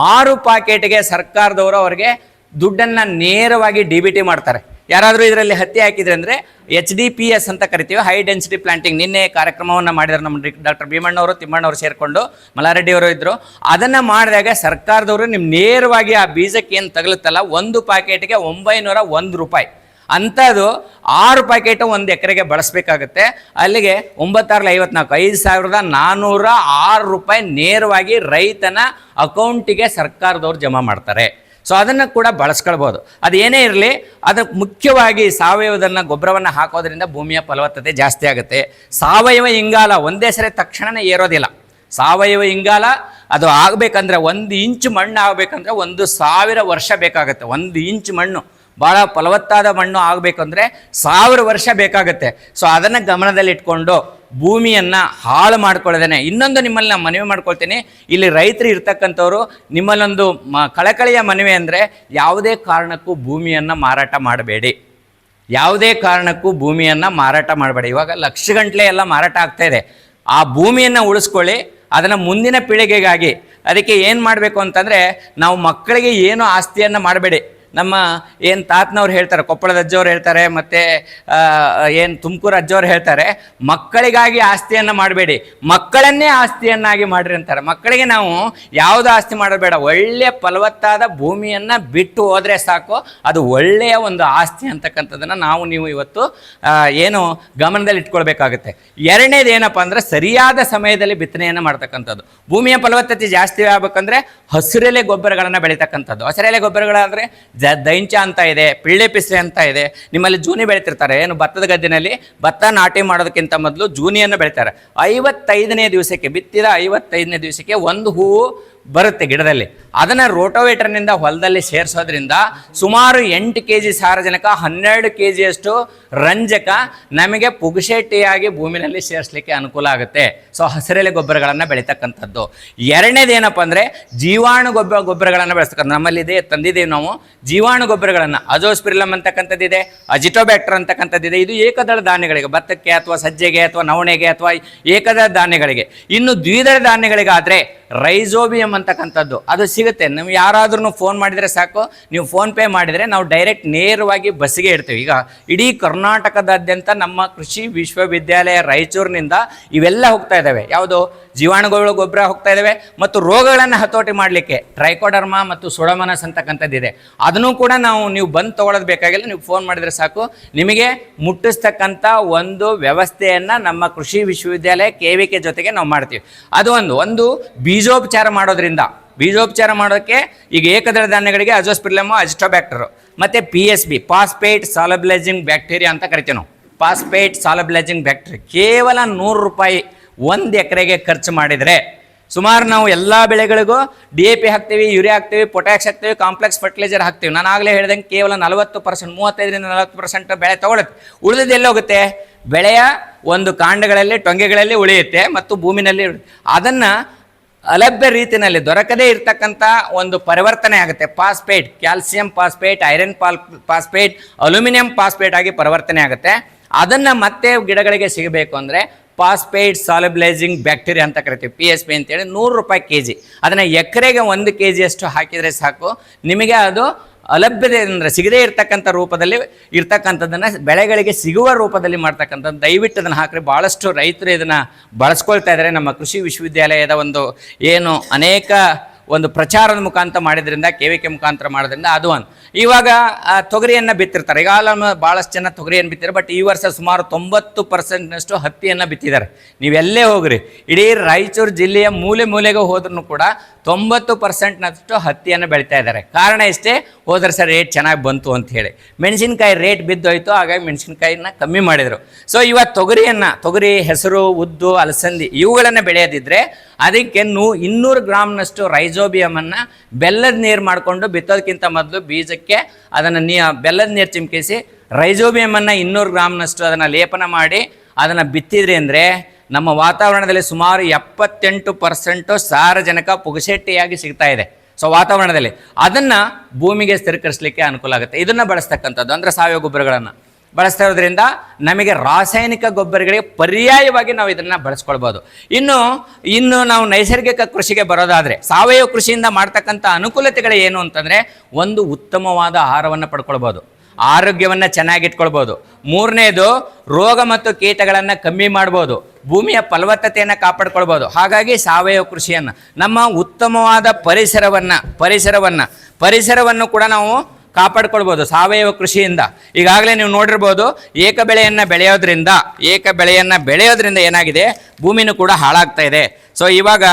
6 ಪ್ಯಾಕೆಟ್ಗೆ ಸರ್ಕಾರದವರು ಅವರಿಗೆ ದುಡ್ಡನ್ನು ನೇರವಾಗಿ DBT ಮಾಡ್ತಾರೆ. ಯಾರಾದರೂ ಇದರಲ್ಲಿ ಹತ್ತಿ ಹಾಕಿದ್ರೆ ಅಂದರೆ HDPS ಅಂತ ಕರಿತೀವಿ, ಹೈ ಡೆನ್ಸಿಟಿ ಪ್ಲಾಂಟಿಂಗ್. ನಿನ್ನೆ ಕಾರ್ಯಕ್ರಮವನ್ನು ಮಾಡಿದ್ದಾರೆ ನಮ್ಮ ಡಾಕ್ಟರ್ ಭೀಮಣ್ಣವರು, ತಿಮ್ಮಣ್ಣವರು ಸೇರಿಕೊಂಡು, ಮಲ್ಲಾರೆಡ್ಡಿಯವರು ಇದ್ದರು. ಅದನ್ನು ಮಾಡಿದಾಗ ಸರ್ಕಾರದವರು ನಿಮ್ಮ ನೇರವಾಗಿ ಆ ಬೀಜಕ್ಕೆ ಏನು ತಗಲುತ್ತಲ್ಲ, 1 ಪ್ಯಾಕೆಟ್ಗೆ 901 ರೂಪಾಯಿ ಅಂಥದ್ದು 6 ಪ್ಯಾಕೆಟು 1 ಎಕರೆಗೆ ಬಳಸಬೇಕಾಗುತ್ತೆ. ಅಲ್ಲಿಗೆ 9,654 5,406 ರೂಪಾಯಿ ನೇರವಾಗಿ ರೈತನ ಅಕೌಂಟಿಗೆ ಸರ್ಕಾರದವ್ರು ಜಮಾ ಮಾಡ್ತಾರೆ. ಸೊ ಅದನ್ನು ಕೂಡ ಬಳಸ್ಕೊಳ್ಬೋದು. ಅದು ಏನೇ ಇರಲಿ, ಅದಕ್ಕೆ ಮುಖ್ಯವಾಗಿ ಸಾವಯವದನ್ನು ಗೊಬ್ಬರವನ್ನು ಹಾಕೋದ್ರಿಂದ ಭೂಮಿಯ ಫಲವತ್ತತೆ ಜಾಸ್ತಿ ಆಗುತ್ತೆ. ಸಾವಯವ ಇಂಗಾಲ ಒಂದೇ ಸರಿ ತಕ್ಷಣವೇ ಏರೋದಿಲ್ಲ. ಸಾವಯವ ಇಂಗಾಲ ಅದು ಆಗಬೇಕಂದ್ರೆ 1 ಇಂಚು ಮಣ್ಣು ಆಗಬೇಕಂದ್ರೆ 1,000 ವರ್ಷ ಬೇಕಾಗುತ್ತೆ. 1 ಇಂಚು ಮಣ್ಣು, ಭಾಳ ಫಲವತ್ತಾದ ಮಣ್ಣು ಆಗಬೇಕಂದ್ರೆ 1000 ವರ್ಷ ಬೇಕಾಗುತ್ತೆ. ಸೊ ಅದನ್ನು ಗಮನದಲ್ಲಿಟ್ಕೊಂಡು ಭೂಮಿಯನ್ನು ಹಾಳು ಮಾಡ್ಕೊಳ್ಳೋದೇನೆ. ಇನ್ನೊಂದು ನಿಮ್ಮಲ್ಲಿ ನಾನು ಮನವಿ ಮಾಡ್ಕೊಳ್ತೀನಿ, ಇಲ್ಲಿ ರೈತರು ಇರ್ತಕ್ಕಂಥವ್ರು ನಿಮ್ಮಲ್ಲೊಂದು ಕಳಕಳಿಯ ಮನವಿ ಅಂದರೆ, ಯಾವುದೇ ಕಾರಣಕ್ಕೂ ಭೂಮಿಯನ್ನು ಮಾರಾಟ ಮಾಡಬೇಡಿ. ಯಾವುದೇ ಕಾರಣಕ್ಕೂ ಭೂಮಿಯನ್ನು ಮಾರಾಟ ಮಾಡಬೇಡಿ. ಇವಾಗ ಲಕ್ಷಗಟ್ಟಲೆ ಎಲ್ಲ ಮಾರಾಟ ಆಗ್ತಾಯಿದೆ. ಆ ಭೂಮಿಯನ್ನು ಉಳಿಸ್ಕೊಳ್ಳಿ, ಅದನ್ನು ಮುಂದಿನ ಪೀಳಿಗೆಗಾಗಿ. ಅದಕ್ಕೆ ಏನು ಮಾಡಬೇಕು ಅಂತಂದರೆ, ನಾವು ಮಕ್ಕಳಿಗೆ ಏನು ಆಸ್ತಿಯನ್ನು ಮಾಡಬೇಡಿ. ನಮ್ಮ ಏನು ತಾತನವ್ರು ಹೇಳ್ತಾರೆ, ಕೊಪ್ಪಳದ ಅಜ್ಜವ್ರು ಹೇಳ್ತಾರೆ, ಮತ್ತು ಏನು ತುಮಕೂರು ಅಜ್ಜವ್ರು ಹೇಳ್ತಾರೆ, ಮಕ್ಕಳಿಗಾಗಿ ಆಸ್ತಿಯನ್ನು ಮಾಡಬೇಡಿ, ಮಕ್ಕಳನ್ನೇ ಆಸ್ತಿಯನ್ನಾಗಿ ಮಾಡಿರಿ ಅಂತಾರೆ. ಮಕ್ಕಳಿಗೆ ನಾವು ಯಾವುದು ಆಸ್ತಿ ಮಾಡಬೇಡ, ಒಳ್ಳೆಯ ಫಲವತ್ತಾದ ಭೂಮಿಯನ್ನು ಬಿಟ್ಟು ಹೋದರೆ ಸಾಕು, ಅದು ಒಳ್ಳೆಯ ಒಂದು ಆಸ್ತಿ ಅಂತಕ್ಕಂಥದ್ದನ್ನು ನಾವು ನೀವು ಇವತ್ತು ಏನು ಗಮನದಲ್ಲಿ ಇಟ್ಕೊಳ್ಬೇಕಾಗುತ್ತೆ. ಎರಡನೇದು ಏನಪ್ಪ ಅಂದರೆ, ಸರಿಯಾದ ಸಮಯದಲ್ಲಿ ಬಿತ್ತನೆಯನ್ನು ಮಾಡ್ತಕ್ಕಂಥದ್ದು. ಭೂಮಿಯ ಫಲವತ್ತತೆ ಜಾಸ್ತಿ ಆಗಬೇಕಂದ್ರೆ ಹಸಿರೆಲೆ ಗೊಬ್ಬರಗಳನ್ನು ಬೆಳೀತಕ್ಕಂಥದ್ದು. ಹಸಿರೆಲೆ ಗೊಬ್ಬರಗಳಾದರೆ ದೈಂಚ ಅಂತ ಇದೆ, ಪಿಳ್ಳೆ ಪಿಸ್ರೆ ಅಂತ ಇದೆ. ನಿಮ್ಮಲ್ಲಿ ಜೂನಿ ಬೆಳೀತಿರ್ತಾರೆ, ಏನು ಭತ್ತದ ಗದ್ದೆನಲ್ಲಿ ಭತ್ತ ನಾಟಿ ಮಾಡೋದಕ್ಕಿಂತ ಮೊದಲು ಜೂನಿಯನ್ನು ಬೆಳೀತಾರೆ. 55ನೇ ದಿವಸಕ್ಕೆ, ಬಿತ್ತಿದ 55ನೇ ದಿವಸಕ್ಕೆ ಒಂದು ಹೂವು ಬರುತ್ತೆ ಗಿಡದಲ್ಲಿ. ಅದನ್ನು ರೋಟೋವೇಟರ್ನಿಂದ ಹೊಲದಲ್ಲಿ ಸೇರಿಸೋದ್ರಿಂದ ಸುಮಾರು 8 kg ಸಾರಜನಕ, 12 kgಯಷ್ಟು ರಂಜಕ ನಮಗೆ ಪುಗಸೆಟ್ಟಿಯಾಗಿ ಭೂಮಿನಲ್ಲಿ ಸೇರಿಸಲಿಕ್ಕೆ ಅನುಕೂಲ ಆಗುತ್ತೆ. ಸೊ ಹಸಿರೆಲೆ ಗೊಬ್ಬರಗಳನ್ನು ಬೆಳೀತಕ್ಕಂಥದ್ದು. ಎರಡನೇದೇನಪ್ಪ ಅಂದರೆ, ಜೀವಾಣು ಗೊಬ್ಬರಗಳನ್ನು ಬೆಳೆಸ್ತಕ್ಕಂಥ ನಮ್ಮಲ್ಲಿದೆ, ತಂದಿದ್ದೀವಿ ನಾವು ಜೀವಾಣು ಗೊಬ್ಬರಗಳನ್ನು. ಅಜೋಸ್ಪಿರಿಲಮ್ ಅಂತಕ್ಕಂಥದ್ದಿದೆ, ಅಜಿಟೋಬ್ಯಾಕ್ಟರ್ ಅಂತಕ್ಕಂಥದ್ದಿದೆ. ಇದು ಏಕದಳ ಧಾನ್ಯಗಳಿಗೆ, ಭತ್ತಕ್ಕೆ ಅಥವಾ ಸಜ್ಜೆಗೆ ಅಥವಾ ನವಣೆಗೆ ಅಥವಾ ಏಕದಳ ಧಾನ್ಯಗಳಿಗೆ. ಇನ್ನು ದ್ವಿದಳ ಧಾನ್ಯಗಳಿಗಾದರೆ ರೈಜೋಬಿಯಂ ಅಂತಕ್ಕಂಥದ್ದು ಅದು ಸಿಗುತ್ತೆ. ನೀವು ಯಾರಾದ್ರೂ ಫೋನ್ ಮಾಡಿದರೆ ಸಾಕು, ನೀವು ಫೋನ್ಪೇ ಮಾಡಿದರೆ ನಾವು ಡೈರೆಕ್ಟ್ ನೇರವಾಗಿ ಬಸ್ಸಿಗೆ ಇಡ್ತೀವಿ. ಈಗ ಇಡೀ ಕರ್ನಾಟಕದಾದ್ಯಂತ ನಮ್ಮ ಕೃಷಿ ವಿಶ್ವವಿದ್ಯಾಲಯ ರಾಯಚೂರಿನಿಂದ ಇವೆಲ್ಲ ಹೋಗ್ತಾ ಇದ್ದಾವೆ. ಯಾವುದು ಜೀವಾಣುಗಳು ಗೊಬ್ಬರ ಹೋಗ್ತಾ ಇದ್ದಾವೆ, ಮತ್ತು ರೋಗಗಳನ್ನು ಹತೋಟಿ ಮಾಡಲಿಕ್ಕೆ ಟ್ರೈಕೋಡರ್ಮಾ ಮತ್ತು ಸುಡಮನಸ್ ಅಂತಕ್ಕಂಥದ್ದಿದೆ. ಅದನ್ನು ಕೂಡ ನೀವು ಬಂದು ತೊಗೊಳೋದು ಬೇಕಾಗಿಲ್ಲ, ನೀವು ಫೋನ್ ಮಾಡಿದರೆ ಸಾಕು, ನಿಮಗೆ ಮುಟ್ಟಿಸ್ತಕ್ಕಂಥ ಒಂದು ವ್ಯವಸ್ಥೆಯನ್ನು ನಮ್ಮ ಕೃಷಿ ವಿಶ್ವವಿದ್ಯಾಲಯ KVK ಜೊತೆಗೆ ನಾವು ಮಾಡ್ತೀವಿ. ಅದು ಒಂದು ಬೀಜೋಪಚಾರ ಮಾಡೋಕ್ಕೆ ಈಗ ಏಕದಳ ಧಾನ್ಯಗಳಿಗೆ ಅಜೋಸ್ಪಿರ್ಲಮ್, ಅಜಿಟೋಬ್ಯಾಕ್ಟರ್ ಮತ್ತು PSB ಫಾಸ್ಫೇಟ್ ಸಾಲಬಲೈಸಿಂಗ್ ಬ್ಯಾಕ್ಟೀರಿಯಾ ಅಂತ ಕರಿತೀವಿ ನಾವು. ಫಾಸ್ಫೇಟ್ ಸಾಲಬಲೈಸಿಂಗ್ ಬ್ಯಾಕ್ಟೀರಿಯಾ ಕೇವಲ 100 ರೂಪಾಯಿ 1 ಎಕರೆಗೆ ಖರ್ಚು ಮಾಡಿದರೆ ಸುಮಾರು ನಾವು ಎಲ್ಲ ಬೆಳೆಗಳಿಗೂ DAP ಹಾಕ್ತೀವಿ, ಯೂರಿಯಾ ಹಾಕ್ತೀವಿ, ಪೊಟ್ಯಾಶ್ ಹಾಕ್ತೀವಿ, ಕಾಂಪ್ಲೆಕ್ಸ್ ಫರ್ಟಿಲೈಸರ್ ಹಾಕ್ತೀವಿ. ನಾನು ಆಗಲೇ ಹೇಳ್ದಂಗೆ ಕೇವಲ 40%, 35ರಿಂದ 40% ಬೆಳೆ ತಗೊಳುತ್ತೆ. ಉಳಿದು ಎಲ್ಲೋಗುತ್ತೆ? ಬೆಳೆಯ ಒಂದು ಕಾಂಡಗಳಲ್ಲಿ, ಟೊಂಗೆಗಳಲ್ಲಿ ಉಳಿಯುತ್ತೆ ಮತ್ತು ಭೂಮಿನಲ್ಲಿ. ಅದನ್ನು ಅಲಭ್ಯ ರೀತಿಯಲ್ಲಿ ದೊರಕದೇ ಇರತಕ್ಕಂಥ ಒಂದು ಪರಿವರ್ತನೆ ಆಗುತ್ತೆ. Phosphate, calcium phosphate, iron phosphate, aluminium phosphate ಆಗಿ ಪರಿವರ್ತನೆ ಆಗುತ್ತೆ. ಅದನ್ನು ಮತ್ತೆ ಗಿಡಗಳಿಗೆ ಸಿಗಬೇಕು ಅಂದರೆ ಫಾಸ್ಫೇಟ್ ಸಾಲಬಲೈಸಿಂಗ್ ಬ್ಯಾಕ್ಟೀರಿಯಾ ಅಂತ ಕರಿತೀವಿ, PSB ಅಂತೇಳಿ 100 ರೂಪಾಯಿ kg. ಅದನ್ನು ಎಕರೆಗೆ 1 kg ಅಷ್ಟು ಹಾಕಿದರೆ ಸಾಕು, ನಿಮಗೆ ಅದು ಅಲಭ್ಯತೆ ಅಂದರೆ ಸಿಗದೇ ಇರ್ತಕ್ಕಂಥ ರೂಪದಲ್ಲಿ ಇರ್ತಕ್ಕಂಥದ್ದನ್ನು ಬೆಳೆಗಳಿಗೆ ಸಿಗುವ ರೂಪದಲ್ಲಿ ಮಾಡ್ತಕ್ಕಂಥದ್ದು. ದಯವಿಟ್ಟು ಅದನ್ನು ಹಾಕಿದ್ರೆ ಭಾಳಷ್ಟು ರೈತರು ಇದನ್ನು ಬಳಸ್ಕೊಳ್ತಾ ಇದ್ದಾರೆ. ನಮ್ಮ ಕೃಷಿ ವಿಶ್ವವಿದ್ಯಾಲಯದ ಏನು ಅನೇಕ ಪ್ರಚಾರದ ಮುಖಾಂತರ ಮಾಡಿದ್ರಿಂದ, KVK ಮುಖಾಂತರ ಮಾಡೋದ್ರಿಂದ ಅದು ಒಂದು. ಇವಾಗ ತೊಗರಿಯನ್ನು ಬಿತ್ತಿರ್ತಾರೆ. ಈಗಾಗಲೇ ಭಾಳಷ್ಟು ಜನ ತೊಗರಿಯನ್ನು ಬಿತ್ತಿದ್ದಾರೆ, ಬಟ್ ಈ ವರ್ಷ ಸುಮಾರು 90%ನಷ್ಟು ಹತ್ತಿಯನ್ನು ಬಿತ್ತಿದ್ದಾರೆ. ನೀವೆಲ್ಲೇ ಹೋಗ್ರಿ, ಇಡೀ ರಾಯಚೂರು ಜಿಲ್ಲೆಯ ಮೂಲೆಗೂ ಹೋದ್ರೂ ಕೂಡ 90%ನಷ್ಟು ಹತ್ತಿಯನ್ನು ಬೆಳೀತಾ ಇದ್ದಾರೆ. ಕಾರಣ ಇಷ್ಟೇ, ಹೋದ್ರೆ ಸರ್ ರೇಟ್ ಚೆನ್ನಾಗಿ ಬಂತು ಅಂತ ಹೇಳಿ. ಮೆಣಸಿನ್ಕಾಯಿ ರೇಟ್ ಬಿದ್ದೋಯ್ತು, ಹಾಗಾಗಿ ಮೆಣಸಿನ್ಕಾಯಿನ ಕಮ್ಮಿ ಮಾಡಿದರು. ಸೊ ಇವತ್ತು ತೊಗರಿ, ಹೆಸರು, ಉದ್ದು, ಅಲಸಂದಿ ಇವುಗಳನ್ನು ಬೆಳೆಯೋದಿದ್ರೆ ಅದಕ್ಕೆ 200 ಗ್ರಾಮ್ನಷ್ಟು ರೈಜೋಬಿಯಮನ್ನು ಬೆಲ್ಲದ ನೀರು ಮಾಡಿಕೊಂಡು ಬಿತ್ತೋದಕ್ಕಿಂತ ಮೊದಲು ಬೀಜಕ್ಕೆ ಅದನ್ನು ಬೆಲ್ಲದ ನೀರು ಚಿಮ್ಕಿಸಿ ರೈಜೋಬಿಯಮನ್ನು 200 ಗ್ರಾಮ್ನಷ್ಟು ಅದನ್ನು ಲೇಪನ ಮಾಡಿ ಅದನ್ನು ಬಿತ್ತಿದ್ರಿ ಅಂದರೆ ನಮ್ಮ ವಾತಾವರಣದಲ್ಲಿ ಸುಮಾರು 78% ಸಾರಜನಕ ಪುಗಸೆಟ್ಟಿಯಾಗಿ ಸಿಗ್ತಾ ಇದೆ. ಸೊ ವಾತಾವರಣದಲ್ಲಿ ಅದನ್ನು ಭೂಮಿಗೆ ಸ್ಥಿರೀಕರಿಸಲಿಕ್ಕೆ ಅನುಕೂಲ ಆಗುತ್ತೆ. ಇದನ್ನು ಬಳಸ್ತಕ್ಕಂಥದ್ದು ಅಂದರೆ ಸಾವಯವ ಗೊಬ್ಬರಗಳನ್ನು ಬಳಸ್ತಾ ಇರೋದ್ರಿಂದ ನಮಗೆ ರಾಸಾಯನಿಕ ಗೊಬ್ಬರಗಳಿಗೆ ಪರ್ಯಾಯವಾಗಿ ನಾವು ಇದನ್ನು ಬಳಸ್ಕೊಳ್ಬೋದು. ಇನ್ನು ನಾವು ನೈಸರ್ಗಿಕ ಕೃಷಿಗೆ ಬರೋದಾದರೆ ಸಾವಯವ ಕೃಷಿಯಿಂದ ಮಾಡ್ತಕ್ಕಂಥ ಅನುಕೂಲತೆಗಳು ಏನು ಅಂತಂದರೆ, ಒಂದು ಉತ್ತಮವಾದ ಆಹಾರವನ್ನು ಪಡ್ಕೊಳ್ಬೋದು, ಆರೋಗ್ಯವನ್ನು ಚೆನ್ನಾಗಿಟ್ಕೊಳ್ಬೋದು. 3ನೇದು ರೋಗ ಮತ್ತು ಕೀಟಗಳನ್ನು ಕಮ್ಮಿ ಮಾಡ್ಬೋದು, ಭೂಮಿಯ ಫಲವತ್ತತೆಯನ್ನು ಕಾಪಾಡ್ಕೊಳ್ಬೋದು. ಹಾಗಾಗಿ ಸಾವಯವ ಕೃಷಿಯನ್ನು, ನಮ್ಮ ಉತ್ತಮವಾದ ಪರಿಸರವನ್ನು ಕೂಡ ನಾವು ಕಾಪಾಡ್ಕೊಳ್ಬೋದು ಸಾವಯವ ಕೃಷಿಯಿಂದ. ಈಗಾಗಲೇ ನೀವು ನೋಡಿರ್ಬೋದು, ಏಕ ಬೆಳೆಯನ್ನು ಬೆಳೆಯೋದ್ರಿಂದ ಏನಾಗಿದೆ, ಭೂಮಿನೂ ಕೂಡ ಹಾಳಾಗ್ತಾ ಇದೆ. ಸೊ ಇವಾಗ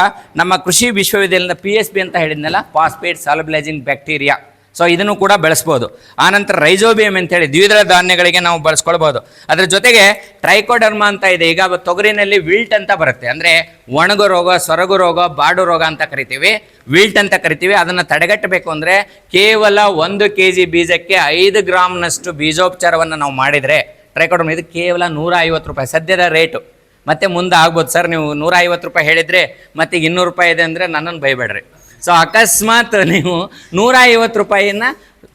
ನಮ್ಮ ಕೃಷಿ ವಿಶ್ವವಿದ್ಯಾಲಯದ PSB ಅಂತ ಹೇಳಿದ್ನಲ್ಲ, ಫಾಸ್ಫೇಟ್ ಸಾಲಬಲೈಸಿಂಗ್ ಬ್ಯಾಕ್ಟೀರಿಯಾ, ಸೊ ಇದನ್ನು ಕೂಡ ಬಳಸ್ಬೋದು. ಆನಂತರ ರೈಜೋಬಿಯಮ್ ಅಂತೇಳಿ ದ್ವಿದಳ ಧಾನ್ಯಗಳಿಗೆ ನಾವು ಬಳಸ್ಕೊಳ್ಬೋದು. ಅದರ ಜೊತೆಗೆ ಟ್ರೈಕೋಡರ್ಮಾ ಅಂತ ಇದೆ. ಈಗ ತೊಗರಿನಲ್ಲಿ ವಿಲ್ಟ್ ಅಂತ ಬರುತ್ತೆ, ಅಂದರೆ ಒಣಗು ರೋಗ, ಸೊರಗು ರೋಗ, ಬಾಡು ರೋಗ ಅಂತ ಕರಿತೀವಿ, ವಿಲ್ಟ್ ಅಂತ ಕರಿತೀವಿ. ಅದನ್ನು ತಡೆಗಟ್ಟಬೇಕು ಅಂದರೆ ಕೇವಲ 1 kg ಬೀಜಕ್ಕೆ 5 ಗ್ರಾಮ್ನಷ್ಟು ಬೀಜೋಪಚಾರವನ್ನು ನಾವು ಮಾಡಿದರೆ ಟ್ರೈಕೋಡರ್ಮಾ ಇದು ಕೇವಲ 150 ರೂಪಾಯಿ ಸದ್ಯದ ರೇಟು. ಮತ್ತೆ ಮುಂದೆ ಆಗ್ಬೋದು ಸರ್, ನೀವು 150 ರೂಪಾಯಿ ಹೇಳಿದರೆ ಮತ್ತೆ 200 ರೂಪಾಯಿ ಇದೆ ಅಂದರೆ ನನ್ನನ್ನು ಬೈಬೇಡ್ರಿ. ಸೊ ಅಕಸ್ಮಾತ್ ನೀವು 150 ರೂಪಾಯಿನ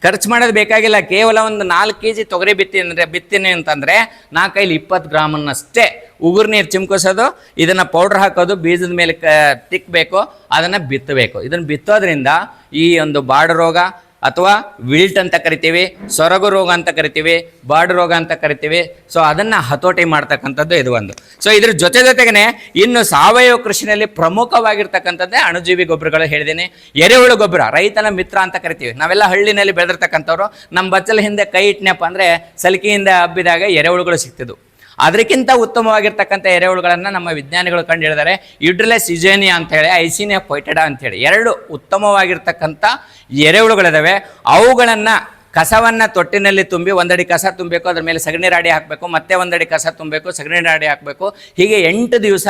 ಖರ್ಚು ಮಾಡೋದು ಬೇಕಾಗಿಲ್ಲ. ಕೇವಲ ಒಂದು 4 kg ತೊಗರಿ ಬಿತ್ತೀನಿ ಅಂತಂದರೆ 4 20 ಗ್ರಾಮನ್ನಷ್ಟೇ ಉಗುರು ನೀರು ಚಿಮ್ಕೋಸೋದು, ಇದನ್ನು ಪೌಡ್ರ್ ಹಾಕೋದು, ಬೀಜದ ಮೇಲೆ ತಿಕ್ಕಬೇಕು, ಅದನ್ನು ಬಿತ್ತಬೇಕು. ಇದನ್ನು ಬಿತ್ತೋದ್ರಿಂದ ಈ ಒಂದು ಬಾಡು ರೋಗ ಅಥವಾ ವಿಲ್ಟ್ ಅಂತ ಕರಿತೀವಿ, ಸೊರಗು ರೋಗ ಅಂತ ಕರಿತೀವಿ, ಬಾಡು ರೋಗ ಅಂತ ಕರಿತೀವಿ. ಸೊ ಅದನ್ನು ಹತೋಟಿ ಮಾಡ್ತಕ್ಕಂಥದ್ದು ಇದು ಒಂದು. ಸೊ ಇದ್ರ ಜೊತೆಗೇ ಇನ್ನು ಸಾವಯವ ಕೃಷಿನಲ್ಲಿ ಪ್ರಮುಖವಾಗಿರ್ತಕ್ಕಂಥದ್ದೇ ಅಣುಜೀವಿ ಗೊಬ್ಬರಗಳು ಹೇಳಿದ್ದೀನಿ. ಎರೆಹುಳು ಗೊಬ್ಬರ ರೈತನ ಮಿತ್ರ ಅಂತ ಕರಿತೀವಿ. ನಾವೆಲ್ಲ ಹಳ್ಳಿನಲ್ಲಿ ಬೆಳೆದಿರ್ತಕ್ಕಂಥವ್ರು, ನಮ್ಮ ಬಚ್ಚಲ ಹಿಂದೆ ಕೈ ಇಟ್ನಪ್ಪ ಅಂದರೆ ಸಲಿಕೆಯಿಂದ ಹಬ್ಬಿದಾಗ ಎರೆಹುಳುಗಳು ಸಿಗ್ತಿದ್ವು. ಅದಕ್ಕಿಂತ ಉತ್ತಮವಾಗಿರ್ತಕ್ಕಂಥ ಎರೆಹುಳುಗಳನ್ನು ನಮ್ಮ ವಿಜ್ಞಾನಿಗಳು ಕಂಡು ಹಿಡಿದಾರೆ. ಯುಡ್ರಿಲಸ್ ಯುಜೇನಿಯಾ ಅಂತೇಳಿ, ಐಸಿನಿಯಾ ಫೈಟೆಡಾ ಅಂತೇಳಿ 2 ಉತ್ತಮವಾಗಿರ್ತಕ್ಕಂಥ ಎರೆಹುಳುಗಳಿದ್ದಾವೆ. ಅವುಗಳನ್ನು ಕಸವನ್ನು ತೊಟ್ಟಿನಲ್ಲಿ ತುಂಬಿ, 1 ಅಡಿ ಕಸ ತುಂಬಬೇಕು, ಅದ್ರ ಮೇಲೆ ಸಗಣಿ ರಾಡಿ ಹಾಕಬೇಕು, ಮತ್ತೆ 1 ಅಡಿ ಕಸ ತುಂಬಬೇಕು, ಸಗಣಿ ರಾಡಿ ಹಾಕಬೇಕು. ಹೀಗೆ 8 ದಿವಸ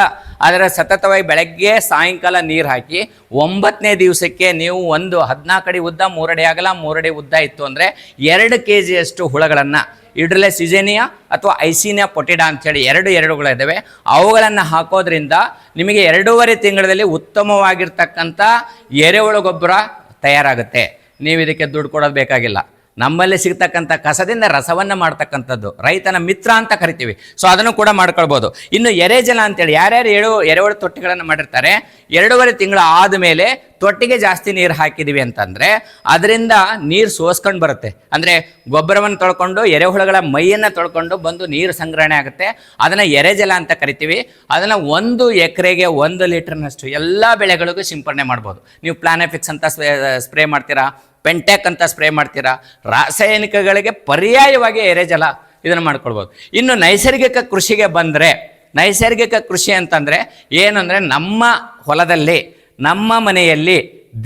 ಅದರ ಸತತವಾಗಿ ಬೆಳಗ್ಗೆ ಸಾಯಂಕಾಲ ನೀರು ಹಾಕಿ 9ನೇ ದಿವಸಕ್ಕೆ ನೀವು 14 ಅಡಿ ಉದ್ದ, 3 ಅಡಿ ಅಗಲ, 3 ಅಡಿ ಉದ್ದ ಇತ್ತು ಅಂದರೆ 2 kg ಅಷ್ಟು ಹುಳುಗಳನ್ನು, ಯುಡ್ರಿಲಸ್ ಯುಜೇನಿಯಾ ಅಥವಾ ಐಸಿನಿಯಾ ಫೈಟೆಡಾ ಅಂಥೇಳಿ 2 ಎರೆಹುಳುಗಳಿದ್ದಾವೆ. ಅವುಗಳನ್ನು ಹಾಕೋದ್ರಿಂದ ನಿಮಗೆ 2.5 ತಿಂಗಳಲ್ಲಿ ಉತ್ತಮವಾಗಿರ್ತಕ್ಕಂಥ ಎರೆಹುಳು ಗೊಬ್ಬರ ತಯಾರಾಗುತ್ತೆ. ನೀವು ಇದಕ್ಕೆ ದುಡ್ಡು ಕೊಡೋದು ಬೇಕಾಗಿಲ್ಲ. ನಮ್ಮಲ್ಲಿ ಸಿಗ್ತಕ್ಕಂಥ ಕಸದಿಂದ ರಸವನ್ನು ಮಾಡ್ತಕ್ಕಂಥದ್ದು ರೈತನ ಮಿತ್ರ ಅಂತ ಕರಿತೀವಿ. ಸೊ ಅದನ್ನು ಕೂಡ ಮಾಡ್ಕೊಳ್ಬೋದು. ಇನ್ನು ಎರೆಜಲ ಅಂತೇಳಿ ಯಾರ್ಯಾರು ಎರೆಹುಳು ತೊಟ್ಟಿಗಳನ್ನು ಮಾಡಿರ್ತಾರೆ, 2.5 ತಿಂಗಳು ಆದಮೇಲೆ ತೊಟ್ಟಿಗೆ ಜಾಸ್ತಿ ನೀರು ಹಾಕಿದ್ದೀವಿ ಅಂತಂದರೆ ಅದರಿಂದ ನೀರು ಸೋಸ್ಕೊಂಡು ಬರುತ್ತೆ. ಅಂದರೆ ಗೊಬ್ಬರವನ್ನು ತೊಳ್ಕೊಂಡು ಎರೆಹುಳುಗಳ ಮೈಯನ್ನು ತೊಳ್ಕೊಂಡು ಬಂದು ನೀರು ಸಂಗ್ರಹಣೆ ಆಗುತ್ತೆ. ಅದನ್ನು ಎರೆಜಲ ಅಂತ ಕರಿತೀವಿ. ಅದನ್ನು 1 ಎಕರೆಗೆ 1 ಲೀಟರ್ನಷ್ಟು ಎಲ್ಲ ಬೆಳೆಗಳಿಗೂ ಸಿಂಪರಣೆ ಮಾಡ್ಬೋದು. ನೀವು ಪ್ಲಾನೆಫಿಕ್ಸ್ ಅಂತ ಸ್ಪ್ರೇ ಮಾಡ್ತೀರಾ, ಪೆಂಟ್ಯಾಕ್ ಅಂತ ಸ್ಪ್ರೇ ಮಾಡ್ತೀರಾ, ರಾಸಾಯನಿಕಗಳಿಗೆ ಪರ್ಯಾಯವಾಗಿ ಎರೆಜಲ ಇದನ್ನು ಮಾಡ್ಕೊಳ್ಬೋದು. ಇನ್ನು ನೈಸರ್ಗಿಕ ಕೃಷಿಗೆ ಬಂದರೆ, ನೈಸರ್ಗಿಕ ಕೃಷಿ ಅಂತಂದರೆ ಏನಂದರೆ ನಮ್ಮ ಹೊಲದಲ್ಲಿ ನಮ್ಮ ಮನೆಯಲ್ಲಿ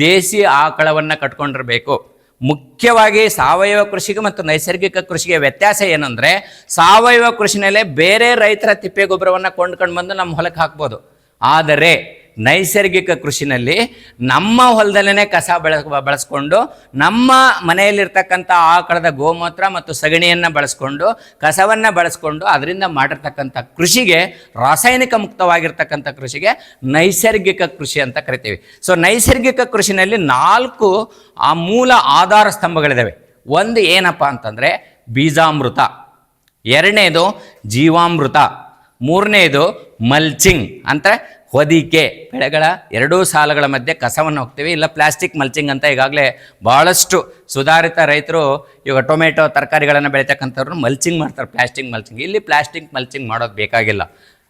ದೇಸಿ ಆಕಳವನ್ನು ಕಟ್ಕೊಂಡಿರಬೇಕು. ಮುಖ್ಯವಾಗಿ ಸಾವಯವ ಕೃಷಿಗೆ ಮತ್ತು ನೈಸರ್ಗಿಕ ಕೃಷಿಗೆ ವ್ಯತ್ಯಾಸ ಏನಂದರೆ, ಸಾವಯವ ಕೃಷಿನಲ್ಲೇ ಬೇರೆ ರೈತರ ತಿಪ್ಪೆ ಗೊಬ್ಬರವನ್ನು ಕೊಂಡ್ಕೊಂಡು ಬಂದು ನಮ್ಮ ಹೊಲಕ್ಕೆ ಹಾಕ್ಬೋದು. ಆದರೆ ನೈಸರ್ಗಿಕ ಕೃಷಿನಲ್ಲಿ ನಮ್ಮ ಹೊಲದಲ್ಲೇ ಕಸ ಬಳಸ್ಕೊಂಡು ನಮ್ಮ ಮನೆಯಲ್ಲಿರ್ತಕ್ಕಂಥ ಆಕಳದ ಗೋಮೂತ್ರ ಮತ್ತು ಸಗಣಿಯನ್ನು ಬಳಸ್ಕೊಂಡು ಕಸವನ್ನು ಬಳಸ್ಕೊಂಡು ಅದರಿಂದ ಮಾಡಿರ್ತಕ್ಕಂಥ ಕೃಷಿಗೆ, ರಾಸಾಯನಿಕ ಮುಕ್ತವಾಗಿರ್ತಕ್ಕಂಥ ಕೃಷಿಗೆ ನೈಸರ್ಗಿಕ ಕೃಷಿ ಅಂತ ಕರಿತೀವಿ. ಸೊ ನೈಸರ್ಗಿಕ ಕೃಷಿನಲ್ಲಿ 4 ಮೂಲ ಆಧಾರ ಸ್ತಂಭಗಳಿದ್ದಾವೆ. ಒಂದು ಏನಪ್ಪ ಅಂತಂದರೆ ಬೀಜಾಮೃತ, 2ನೇದು ಜೀವಾಮೃತ, 3ನೇದು ಮಲ್ಚಿಂಗ್ ಅಂತ ಹೊದಿಕೆ. ಬೆಳೆಗಳ 2 ಸಾಲುಗಳ ಮಧ್ಯೆ ಕಸವನ್ನು ಹೋಗ್ತೀವಿ, ಇಲ್ಲ ಪ್ಲಾಸ್ಟಿಕ್ ಮಲ್ಚಿಂಗ್ ಅಂತ ಈಗಾಗಲೇ ಭಾಳಷ್ಟು ಸುಧಾರಿತ ರೈತರು ಇವಾಗ ಟೊಮೆಟೊ ತರಕಾರಿಗಳನ್ನು ಬೆಳೀತಕ್ಕಂಥವ್ರು ಮಲ್ಚಿಂಗ್ ಮಾಡ್ತಾರೆ, ಪ್ಲಾಸ್ಟಿಕ್ ಮಲ್ಚಿಂಗ್. ಇಲ್ಲಿ ಪ್ಲಾಸ್ಟಿಕ್ ಮಲ್ಚಿಂಗ್ ಮಾಡೋದು ಬೇಕಾಗಿಲ್ಲ.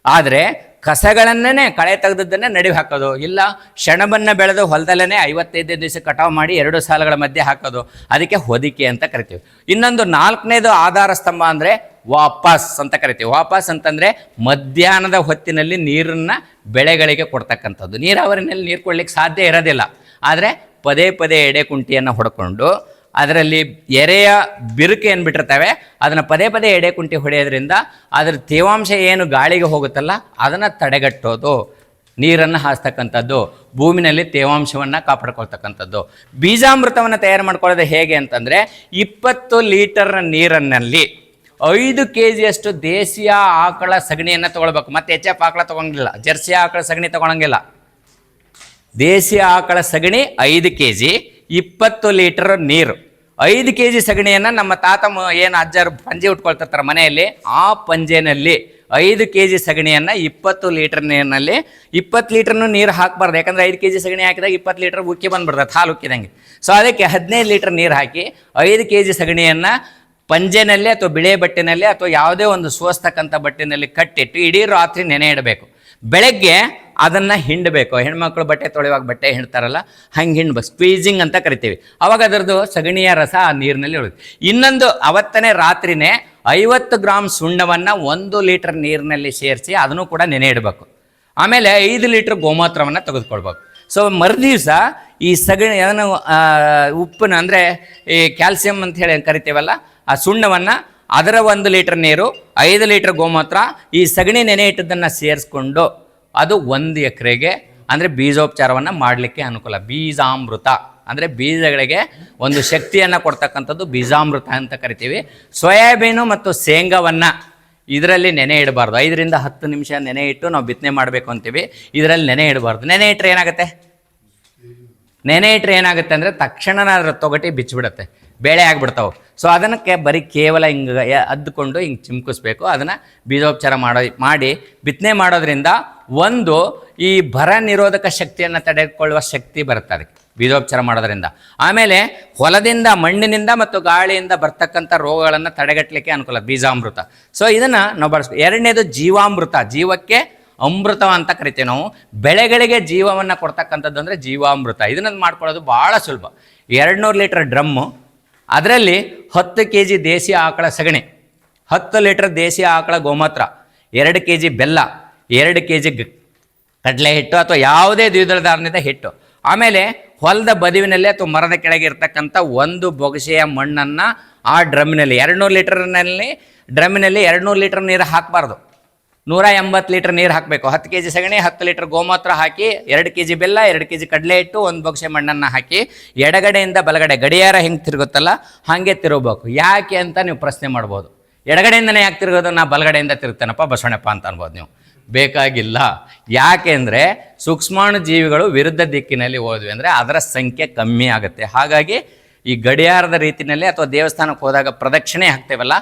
ಆದರೆ ಕಸಗಳನ್ನೇ ಕಳೆ ತೆಗೆದದ್ದನ್ನೇ ನಡುವೆ ಹಾಕೋದು, ಇಲ್ಲ ಸೆಣಬನ್ನು ಬೆಳೆದು ಹೊಲದಲ್ಲೇ 55 ದಿವಸ ಕಟಾವು ಮಾಡಿ 2 ಸಾಲುಗಳ ಮಧ್ಯೆ ಹಾಕೋದು, ಅದಕ್ಕೆ ಹೊದಿಕೆ ಅಂತ ಕರಿತೀವಿ. ಇನ್ನೊಂದು 4ನೇದು ಆಧಾರ ಸ್ತಂಭ ಅಂದರೆ ವಾಪಸ್ ಅಂತ ಕರಿತೀವಿ. ವಾಪಸ್ ಅಂತಂದರೆ ಮಧ್ಯಾಹ್ನದ ಹೊತ್ತಿನಲ್ಲಿ ನೀರನ್ನು ಬೆಳೆಗಳಿಗೆ ಕೊಡ್ತಕ್ಕಂಥದ್ದು. ನೀರಾವರಿನಲ್ಲಿ ನೀರು ಕೊಡ್ಲಿಕ್ಕೆ ಸಾಧ್ಯ ಇರೋದಿಲ್ಲ, ಆದರೆ ಪದೇ ಪದೇ ಎಡೆ ಕುಂಟಿಯನ್ನು ಹೊಡ್ಕೊಂಡು ಅದರಲ್ಲಿ ಎರೆಯ ಬಿರುಕು ಏನು ಬಿಟ್ಟಿರ್ತವೆ ಅದನ್ನು ಪದೇ ಪದೇ ಎಡೆ ಕುಂಟಿ ಹೊಡೆಯೋದ್ರಿಂದ ಅದರ ತೇವಾಂಶ ಏನು ಗಾಳಿಗೆ ಹೋಗುತ್ತಲ್ಲ ಅದನ್ನು ತಡೆಗಟ್ಟೋದು, ನೀರನ್ನು ಹಾಸ್ತಕ್ಕಂಥದ್ದು, ಭೂಮಿನಲ್ಲಿ ತೇವಾಂಶವನ್ನು ಕಾಪಾಡ್ಕೊಳ್ತಕ್ಕಂಥದ್ದು. ಬೀಜಾಮೃತವನ್ನು ತಯಾರು ಮಾಡ್ಕೊಳ್ಳೋದು ಹೇಗೆ ಅಂತಂದರೆ 20 ಲೀಟರ್ ನೀರಿನಲ್ಲಿ 5 kg ದೇಶೀಯ ಆಕಳ ಸಗಣಿಯನ್ನು ತೊಗೊಳ್ಬೇಕು. ಮತ್ತು HF ಆಕಳ ತೊಗೊಂಗಿಲ್ಲ, ಜರ್ಸಿ ಆಕಳ ಸಗಣಿ ತೊಗೊಳಂಗಿಲ್ಲ. ದೇಶೀಯ ಆಕಳ ಸಗಣಿ 5 kg, 20 ಲೀಟರ್ ನೀರು. 5 kg ಸಗಣಿಯನ್ನು ನಮ್ಮ ತಾತ ಏನು ಅಜ್ಜರು ಪಂಜೆ ಉಟ್ಕೊಳ್ತಿರ್ತಾರೆ ಮನೆಯಲ್ಲಿ, ಆ ಪಂಜೆನಲ್ಲಿ 5 kg ಸಗಣಿಯನ್ನು 20 ಲೀಟರ್ ನೀರಿನಲ್ಲಿ, 20 ಲೀಟರ್ನು ನೀರು ಹಾಕಬಾರ್ದು. ಯಾಕಂದರೆ 5 kg ಸಗಣಿ ಹಾಕಿದಾಗ 20 ಲೀಟರ್ ಉಕ್ಕಿ ಬಂದುಬಿಡ್ತದೆ, ಹಾಲು ಉಕ್ಕಿದಂಗೆ. ಸೊ ಅದಕ್ಕೆ 15 ಲೀಟರ್ ನೀರು ಹಾಕಿ 5 kg ಸಗಣಿಯನ್ನು ಪಂಜೆನಲ್ಲಿ ಅಥವಾ ಬಿಳೆ ಬಟ್ಟೆನಲ್ಲಿ ಅಥವಾ ಯಾವುದೇ ಒಂದು ಸೋಸ್ತಕ್ಕಂಥ ಬಟ್ಟೆನಲ್ಲಿ ಕಟ್ಟಿಟ್ಟು ಇಡೀ ರಾತ್ರಿ ನೆನೆ ಇಡಬೇಕು. ಬೆಳಗ್ಗೆ ಅದನ್ನು ಹಿಂಡಬೇಕು. ಹೆಣ್ಮಕ್ಳು ಬಟ್ಟೆ ತೊಳೆಯುವಾಗ ಬಟ್ಟೆ ಹಿಂಡ್ತಾರಲ್ಲ ಹಂಗೆ ಹಿಂಡ್ಬೇಕು, ಸ್ಕ್ವೀಸಿಂಗ್ ಅಂತ ಕರಿತೀವಿ. ಅವಾಗ ಅದರದ್ದು ಸಗಣಿಯ ರಸ ಆ ನೀರಿನಲ್ಲಿ ಉಳಿಯುತ್ತೆ. ಇನ್ನೊಂದು ಅವತ್ತನೇ ರಾತ್ರಿನೇ 50 ಗ್ರಾಮ್ ಸುಣ್ಣವನ್ನು 1 ಲೀಟರ್ ನೀರಿನಲ್ಲಿ ಸೇರಿಸಿ ಅದನ್ನು ಕೂಡ ನೆನೆ ಇಡಬೇಕು. ಆಮೇಲೆ 5 ಲೀಟ್ರ್ ಗೋಮೂತ್ರವನ್ನು ತೆಗೆದುಕೊಳ್ಬೇಕು. ಸೊ ಮರುದಿವಸ ಈ ಸಗಣಿ ಅದನ್ನು ಉಪ್ಪನ್ನು ಅಂದರೆ ಈ ಕ್ಯಾಲ್ಸಿಯಂ ಅಂತ ಹೇಳಿ ಕರಿತೀವಲ್ಲ, ಆ ಸುಣ್ಣವನ್ನು ಅದರ 1 ಲೀಟರ್ ನೀರು, 5 ಲೀಟರ್ ಗೋಮೂತ್ರ, ಈ ಸಗಣಿ ನೆನೆ ಇಟ್ಟದನ್ನು ಸೇರಿಸ್ಕೊಂಡು ಅದು 1 ಎಕರೆಗೆ ಅಂದರೆ ಬೀಜೋಪಚಾರವನ್ನು ಮಾಡಲಿಕ್ಕೆ ಅನುಕೂಲ. ಬೀಜಾಮೃತ ಅಂದರೆ ಬೀಜಗಳಿಗೆ ಒಂದು ಶಕ್ತಿಯನ್ನು ಕೊಡ್ತಕ್ಕಂಥದ್ದು ಬೀಜಾಮೃತ ಅಂತ ಕರಿತೀವಿ. ಸೋಯಾಬೀನು ಮತ್ತು ಶೇಂಗಾವನ್ನು ಇದರಲ್ಲಿ ನೆನೆ ಇಡಬಾರ್ದು. 5 ರಿಂದ 10 ನಿಮಿಷ ನೆನೆ ಇಟ್ಟು ನಾವು ಬಿತ್ತನೆ ಮಾಡಬೇಕು ಅಂತೀವಿ. ಇದರಲ್ಲಿ ನೆನೆ ಇಡಬಾರ್ದು. ನೆನೆ ಇಟ್ಟರೆ ಏನಾಗುತ್ತೆ? ನೆನೆ ಇಟ್ಟರೆ ಏನಾಗುತ್ತೆ ಅಂದರೆ ತಕ್ಷಣ ಅದರ ತೊಗಟಿ ಬಿಚ್ಚಿಬಿಡುತ್ತೆ, ಬೇಳೆ ಆಗಿಬಿಡ್ತಾವೆ. ಸೊ ಅದಕ್ಕೆ ಬರೀ ಕೇವಲ ಹಿಂಗೆ ಅದ್ದುಕೊಂಡು ಹಿಂಗೆ ಚಿಮ್ಕಿಸ್ಬೇಕು. ಅದನ್ನು ಬೀಜೋಪಚಾರ ಮಾಡಿ ಬಿತ್ತನೆ ಮಾಡೋದ್ರಿಂದ ಒಂದು ಈ ಬರ ನಿರೋಧಕ ಶಕ್ತಿಯನ್ನು ತಡೆದುಕೊಳ್ಳುವ ಶಕ್ತಿ ಬರುತ್ತೆ ಅದಕ್ಕೆ ಬೀಜೋಪಚಾರ ಮಾಡೋದ್ರಿಂದ. ಆಮೇಲೆ ಹೊಲದಿಂದ, ಮಣ್ಣಿನಿಂದ ಮತ್ತು ಗಾಳಿಯಿಂದ ಬರ್ತಕ್ಕಂಥ ರೋಗಗಳನ್ನು ತಡೆಗಟ್ಟಲಿಕ್ಕೆ ಅನುಕೂಲ ಬೀಜಾಮೃತ. ಸೊ ಇದನ್ನು ನಾವು ಬಳಸ್ಬೇಕು. 2ನೇದು ಜೀವಾಮೃತ, ಜೀವಕ್ಕೆ ಅಮೃತ ಅಂತ ಕರಿತೀವಿ ನಾವು. ಬೆಳೆಗಳಿಗೆ ಜೀವವನ್ನು ಕೊಡ್ತಕ್ಕಂಥದ್ದು ಅಂದರೆ ಜೀವಾಮೃತ. ಇದನ್ನು ಮಾಡ್ಕೊಳ್ಳೋದು ಭಾಳ ಸುಲಭ. 200 ಲೀಟರ್ ಡ್ರಮ್ಮು, ಅದರಲ್ಲಿ 10 kg ದೇಶೀಯ ಆಕಳ ಸಗಣಿ, 10 ಲೀಟರ್ ದೇಶೀಯ ಆಕಳ ಗೋಮೂತ್ರ, 2 kg ಬೆಲ್ಲ, 2 kg ಕಡಲೆ ಹಿಟ್ಟು ಅಥವಾ ಯಾವುದೇ ದ್ವಿದಳ ಧಾನ್ಯದ ಹಿಟ್ಟು, ಆಮೇಲೆ ಹೊಲದ ಬದಿವಿನಲ್ಲಿ ಅಥವಾ ಮರದ ಕೆಳಗೆ ಇರ್ತಕ್ಕಂಥ 1 ಬೊಗಸೆಯ ಮಣ್ಣನ್ನು ಆ ಡ್ರಮ್ಮಿನಲ್ಲಿ 200 ಲೀಟರ್ನಲ್ಲಿ ಡ್ರಮ್ಮಿನಲ್ಲಿ 200 ಲೀಟರ್ ನೀರು ಹಾಕಬಾರ್ದು, 180 ಲೀಟರ್ ನೀರು ಹಾಕಬೇಕು. 10 kg ಸಗಣಿ, 10 ಲೀಟರ್ ಗೋಮೂತ್ರ ಹಾಕಿ, 2 kg ಬೆಲ್ಲ, 2 kg ಕಡಲೆ ಹಿಟ್ಟು, 1 ಬೊಗಸೆ ಮಣ್ಣನ್ನು ಹಾಕಿ ಎಡಗಡೆಯಿಂದ ಬಲಗಡೆ ಗಡಿಯಾರ ಹೆಂಗೆ ತಿರುಗುತ್ತಲ್ಲ ಹಾಗೆ ತಿರುಗಬೇಕು. ಯಾಕೆ ಅಂತ ನೀವು ಪ್ರಶ್ನೆ ಮಾಡ್ಬೋದು. ಎಡಗಡೆಯಿಂದನೇ ಯಾಕೆ ತಿರುಗೋದು? ನಾ ಬಲಗಡೆಯಿಂದ ತಿರುಗ್ತೇನಪ್ಪ ಬಸವಣ್ಣಪ್ಪ ಅಂತ ಅನ್ಬೋದು ನೀವು. ಬೇಕಾಗಿಲ್ಲ. ಯಾಕೆಂದರೆ ಸೂಕ್ಷ್ಮಾಣು ಜೀವಿಗಳು ವಿರುದ್ಧ ದಿಕ್ಕಿನಲ್ಲಿ ಹೋದ್ವಿ ಅಂದರೆ ಅದರ ಸಂಖ್ಯೆ ಕಮ್ಮಿ ಆಗುತ್ತೆ. ಹಾಗಾಗಿ ಈ ಗಡಿಯಾರದ ರೀತಿಯಲ್ಲಿ ಅಥವಾ ದೇವಸ್ಥಾನಕ್ಕೆ ಹೋದಾಗ ಪ್ರದಕ್ಷಿಣೆ ಹಾಕ್ತೇವಲ್ಲ,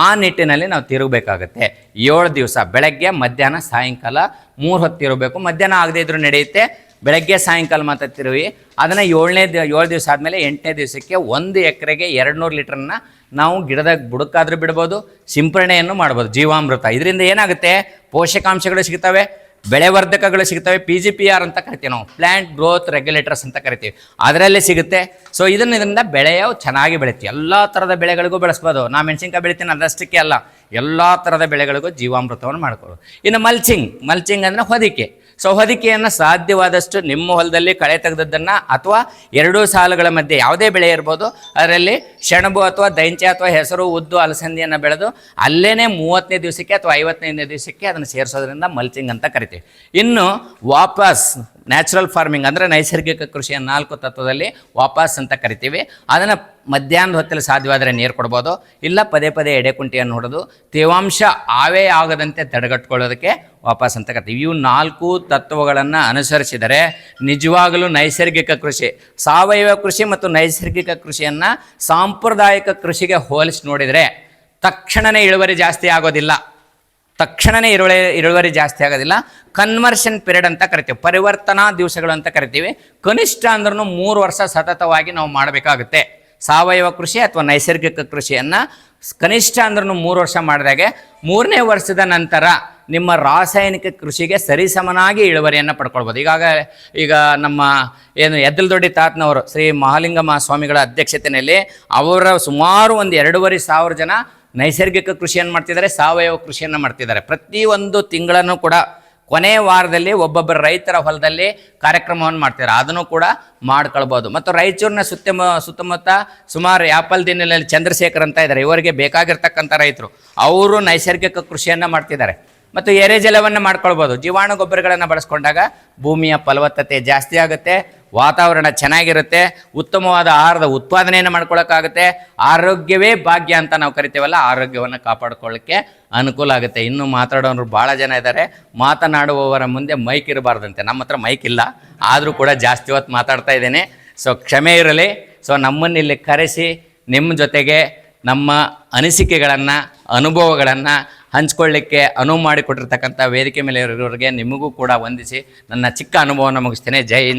ಆ ನಿಟ್ಟಿನಲ್ಲಿ ನಾವು ತಿರುಗಬೇಕಾಗತ್ತೆ. 7 ದಿವಸ ಬೆಳಗ್ಗೆ, ಮಧ್ಯಾಹ್ನ, ಸಾಯಂಕಾಲ 3 ಹೊತ್ತು ಇರಬೇಕು. ಮಧ್ಯಾಹ್ನ ಆಗದೇ ಇದ್ರೂ ನಡೆಯುತ್ತೆ, ಬೆಳಗ್ಗೆ ಸಾಯಂಕಾಲ ಮಾತ್ರ ತಿರುವಿ. ಅದನ್ನು 7 ದಿವಸ ಆದಮೇಲೆ 8ನೇ ದಿವಸಕ್ಕೆ 1 ಎಕರೆಗೆ 200 ಲೀಟ್ರನ್ನ ನಾವು ಗಿಡದ ಬುಡಕ್ಕಾದ್ರೂ ಬಿಡ್ಬೋದು, ಸಿಂಪರಣೆಯನ್ನು ಮಾಡ್ಬೋದು. ಜೀವಾಮೃತ ಇದರಿಂದ ಏನಾಗುತ್ತೆ, ಪೋಷಕಾಂಶಗಳು ಸಿಗ್ತವೆ, ಬೆಳೆವರ್ಧಕಗಳು ಸಿಗ್ತವೆ, PGPR ಅಂತ ಕರಿತೀವಿ ನಾವು, ಪ್ಲ್ಯಾಂಟ್ ಗ್ರೋತ್ ರೆಗ್ಯುಲೇಟರ್ಸ್ ಅಂತ ಕರಿತೀವಿ, ಅದರಲ್ಲೇ ಸಿಗುತ್ತೆ. ಸೊ ಇದರಿಂದ ಬೆಳೆಯು ಚೆನ್ನಾಗಿ ಬೆಳೀತೀವಿ. ಎಲ್ಲ ಥರದ ಬೆಳೆಗಳಿಗೂ ಬೆಳೆಸ್ಬೋದು. ನಾ ಮೆಣಸಿನ್ಕಾಯಿ ಬೆಳಿತೀನಿ ಅದಷ್ಟಕ್ಕೆ ಅಲ್ಲ, ಎಲ್ಲ ಥರದ ಬೆಳೆಗಳಿಗೂ ಜೀವಾಮೃತವನ್ನು ಮಾಡ್ಕೊಳ್ಳೋದು. ಇನ್ನು ಮಲ್ಚಿಂಗ್ ಅಂದರೆ ಹೊದಿಕೆ. ಸೊ ಹೊದಿಕೆಯನ್ನು ಸಾಧ್ಯವಾದಷ್ಟು ನಿಮ್ಮ ಹೊಲದಲ್ಲಿ ಕಳೆ ತೆಗೆದದ್ದನ್ನು ಅಥವಾ 2 ಸಾಲುಗಳ ಮಧ್ಯೆ ಯಾವುದೇ ಬೆಳೆ ಇರ್ಬೋದು, ಅದರಲ್ಲಿ ಸೆಣಬು ಅಥವಾ ದೈಂಚೆ ಅಥವಾ ಹೆಸರು, ಉದ್ದು, ಅಲಸಂದಿಯನ್ನು ಬೆಳೆದು ಅಲ್ಲೇ 30ನೇ ದಿವಸಕ್ಕೆ ಅಥವಾ 55ನೇ ದಿವಸಕ್ಕೆ ಅದನ್ನು ಸೇರಿಸೋದ್ರಿಂದ ಮಲ್ಚಿಂಗ್ ಅಂತ ಕರಿತೀವಿ. ಇನ್ನು ವಾಪಸ್ ನ್ಯಾಚುರಲ್ ಫಾರ್ಮಿಂಗ್ ಅಂದರೆ ನೈಸರ್ಗಿಕ ಕೃಷಿಯ 4 ತತ್ವದಲ್ಲಿ ವಾಪಸ್ ಅಂತ ಕರಿತೀವಿ. ಅದನ್ನು ಮಧ್ಯಾಹ್ನದ ಹೊತ್ತಲ್ಲಿ ಸಾಧ್ಯವಾದರೆ ನೀರು ಕೊಡ್ಬೋದು, ಇಲ್ಲ ಪದೇ ಪದೇ ಎಡೆಕುಂಟಿಯನ್ನು ಹೊಡೆದು ತೇವಾಂಶ ಆವೇ ಆಗದಂತೆ ತಡೆಗಟ್ಕೊಳ್ಳೋದಕ್ಕೆ ವಾಪಸ್ ಅಂತ ಕರಿತೀವಿ. ಇವು 4 ತತ್ವಗಳನ್ನು ಅನುಸರಿಸಿದರೆ ನಿಜವಾಗಲೂ ನೈಸರ್ಗಿಕ ಕೃಷಿ, ಸಾವಯವ ಕೃಷಿ ಮತ್ತು ನೈಸರ್ಗಿಕ ಕೃಷಿಯನ್ನು ಸಾಂಪ್ರದಾಯಿಕ ಕೃಷಿಗೆ ಹೋಲಿಸಿ ನೋಡಿದರೆ ತಕ್ಷಣವೇ ಇಳುವರಿ ಜಾಸ್ತಿ ಆಗೋದಿಲ್ಲ. ಇಳುವರಿ ಜಾಸ್ತಿ ಆಗೋದಿಲ್ಲ. ಕನ್ವರ್ಷನ್ ಪೀರಿಯಡ್ ಅಂತ ಕರಿತೀವಿ, ಪರಿವರ್ತನಾ ದಿವಸಗಳು ಅಂತ ಕರಿತೀವಿ. ಕನಿಷ್ಠ ಅಂದ್ರೂ 3 ವರ್ಷ ಸತತವಾಗಿ ನಾವು ಮಾಡಬೇಕಾಗುತ್ತೆ. ಸಾವಯವ ಕೃಷಿ ಅಥವಾ ನೈಸರ್ಗಿಕ ಕೃಷಿಯನ್ನು ಕನಿಷ್ಠ ಅಂದ್ರೂ 3 ವರ್ಷ ಮಾಡಿದಾಗೆ 3ನೇ ವರ್ಷದ ನಂತರ ನಿಮ್ಮ ರಾಸಾಯನಿಕ ಕೃಷಿಗೆ ಸರಿಸಮನಾಗಿ ಇಳುವರಿಯನ್ನು ಪಡ್ಕೊಳ್ಬೋದು. ಈಗ ನಮ್ಮ ಎದ್ದಲದೊಡ್ಡಿ ತಾತನವರು ಶ್ರೀ ಮಹಾಲಿಂಗಮ್ಮ ಸ್ವಾಮಿಗಳ ಅಧ್ಯಕ್ಷತೆಯಲ್ಲಿ ಅವರ ಸುಮಾರು 2,500 ಜನ ನೈಸರ್ಗಿಕ ಕೃಷಿಯನ್ನು ಮಾಡ್ತಿದ್ದಾರೆ, ಸಾವಯವ ಕೃಷಿಯನ್ನು ಮಾಡ್ತಿದ್ದಾರೆ. ಪ್ರತಿಯೊಂದು ತಿಂಗಳನ್ನು ಕೂಡ ಕೊನೆಯ ವಾರದಲ್ಲಿ ಒಬ್ಬೊಬ್ಬರ ರೈತರ ಹೊಲದಲ್ಲಿ ಕಾರ್ಯಕ್ರಮವನ್ನು ಮಾಡ್ತಿದ್ದಾರೆ. ಅದನ್ನು ಕೂಡ ಮಾಡ್ಕೊಳ್ಬೋದು. ಮತ್ತು ರಾಯಚೂರಿನ ಸುತ್ತಮುತ್ತ ಸುಮಾರು ಆ್ಯಪಲ್ ದಿನಲ್ಲಿ ಚಂದ್ರಶೇಖರ್ ಅಂತ ಇದ್ದಾರೆ, ಇವರಿಗೆ ಬೇಕಾಗಿರ್ತಕ್ಕಂಥ ರೈತರು, ಅವರು ನೈಸರ್ಗಿಕ ಕೃಷಿಯನ್ನು ಮಾಡ್ತಿದ್ದಾರೆ. ಮತ್ತು ಎರೆಜಲವನ್ನು ಮಾಡ್ಕೊಳ್ಬೋದು. ಜೀವಾಣು ಗೊಬ್ಬರಗಳನ್ನು ಬಳಸ್ಕೊಂಡಾಗ ಭೂಮಿಯ ಫಲವತ್ತತೆ ಜಾಸ್ತಿ ಆಗುತ್ತೆ, ವಾತಾವರಣ ಚೆನ್ನಾಗಿರುತ್ತೆ, ಉತ್ತಮವಾದ ಆಹಾರದ ಉತ್ಪಾದನೆಯನ್ನು ಮಾಡ್ಕೊಳ್ಳೋಕ್ಕಾಗುತ್ತೆ. ಆರೋಗ್ಯವೇ ಭಾಗ್ಯ ಅಂತ ನಾವು ಕರಿತೀವಲ್ಲ, ಆರೋಗ್ಯವನ್ನು ಕಾಪಾಡ್ಕೊಳ್ಳೋಕ್ಕೆ ಅನುಕೂಲ ಆಗುತ್ತೆ. ಇನ್ನೂ ಮಾತಾಡೋರು ಭಾಳ ಜನ ಇದ್ದಾರೆ. ಮಾತನಾಡುವವರ ಮುಂದೆ ಮೈಕ್ ಇರಬಾರ್ದಂತೆ. ನಮ್ಮ ಹತ್ರ ಮೈಕ್ ಇಲ್ಲ, ಆದರೂ ಕೂಡ ಜಾಸ್ತಿ ಹೊತ್ತು ಮಾತಾಡ್ತಾ ಇದ್ದೇನೆ. ಸೊ ಕ್ಷಮೆ ಇರಲಿ. ಸೊ ನಮ್ಮನ್ನು ಇಲ್ಲಿ ಕರೆಸಿ ನಿಮ್ಮ ಜೊತೆಗೆ ನಮ್ಮ ಅನಿಸಿಕೆಗಳನ್ನು, ಅನುಭವಗಳನ್ನು ಹಂಚ್ಕೊಳ್ಳಿಕ್ಕೆ ಅನುವು ಮಾಡಿಕೊಟ್ಟಿರ್ತಕ್ಕಂಥ ವೇದಿಕೆ ಮೇಲೆ ಇರೋರಿಗೆ ನಿಮಗೂ ಕೂಡ ವಂದಿಸಿ ನನ್ನ ಚಿಕ್ಕ ಅನುಭವವನ್ನು ಮುಗಿಸ್ತೇನೆ. ಜೈ ಹಿಂದ್.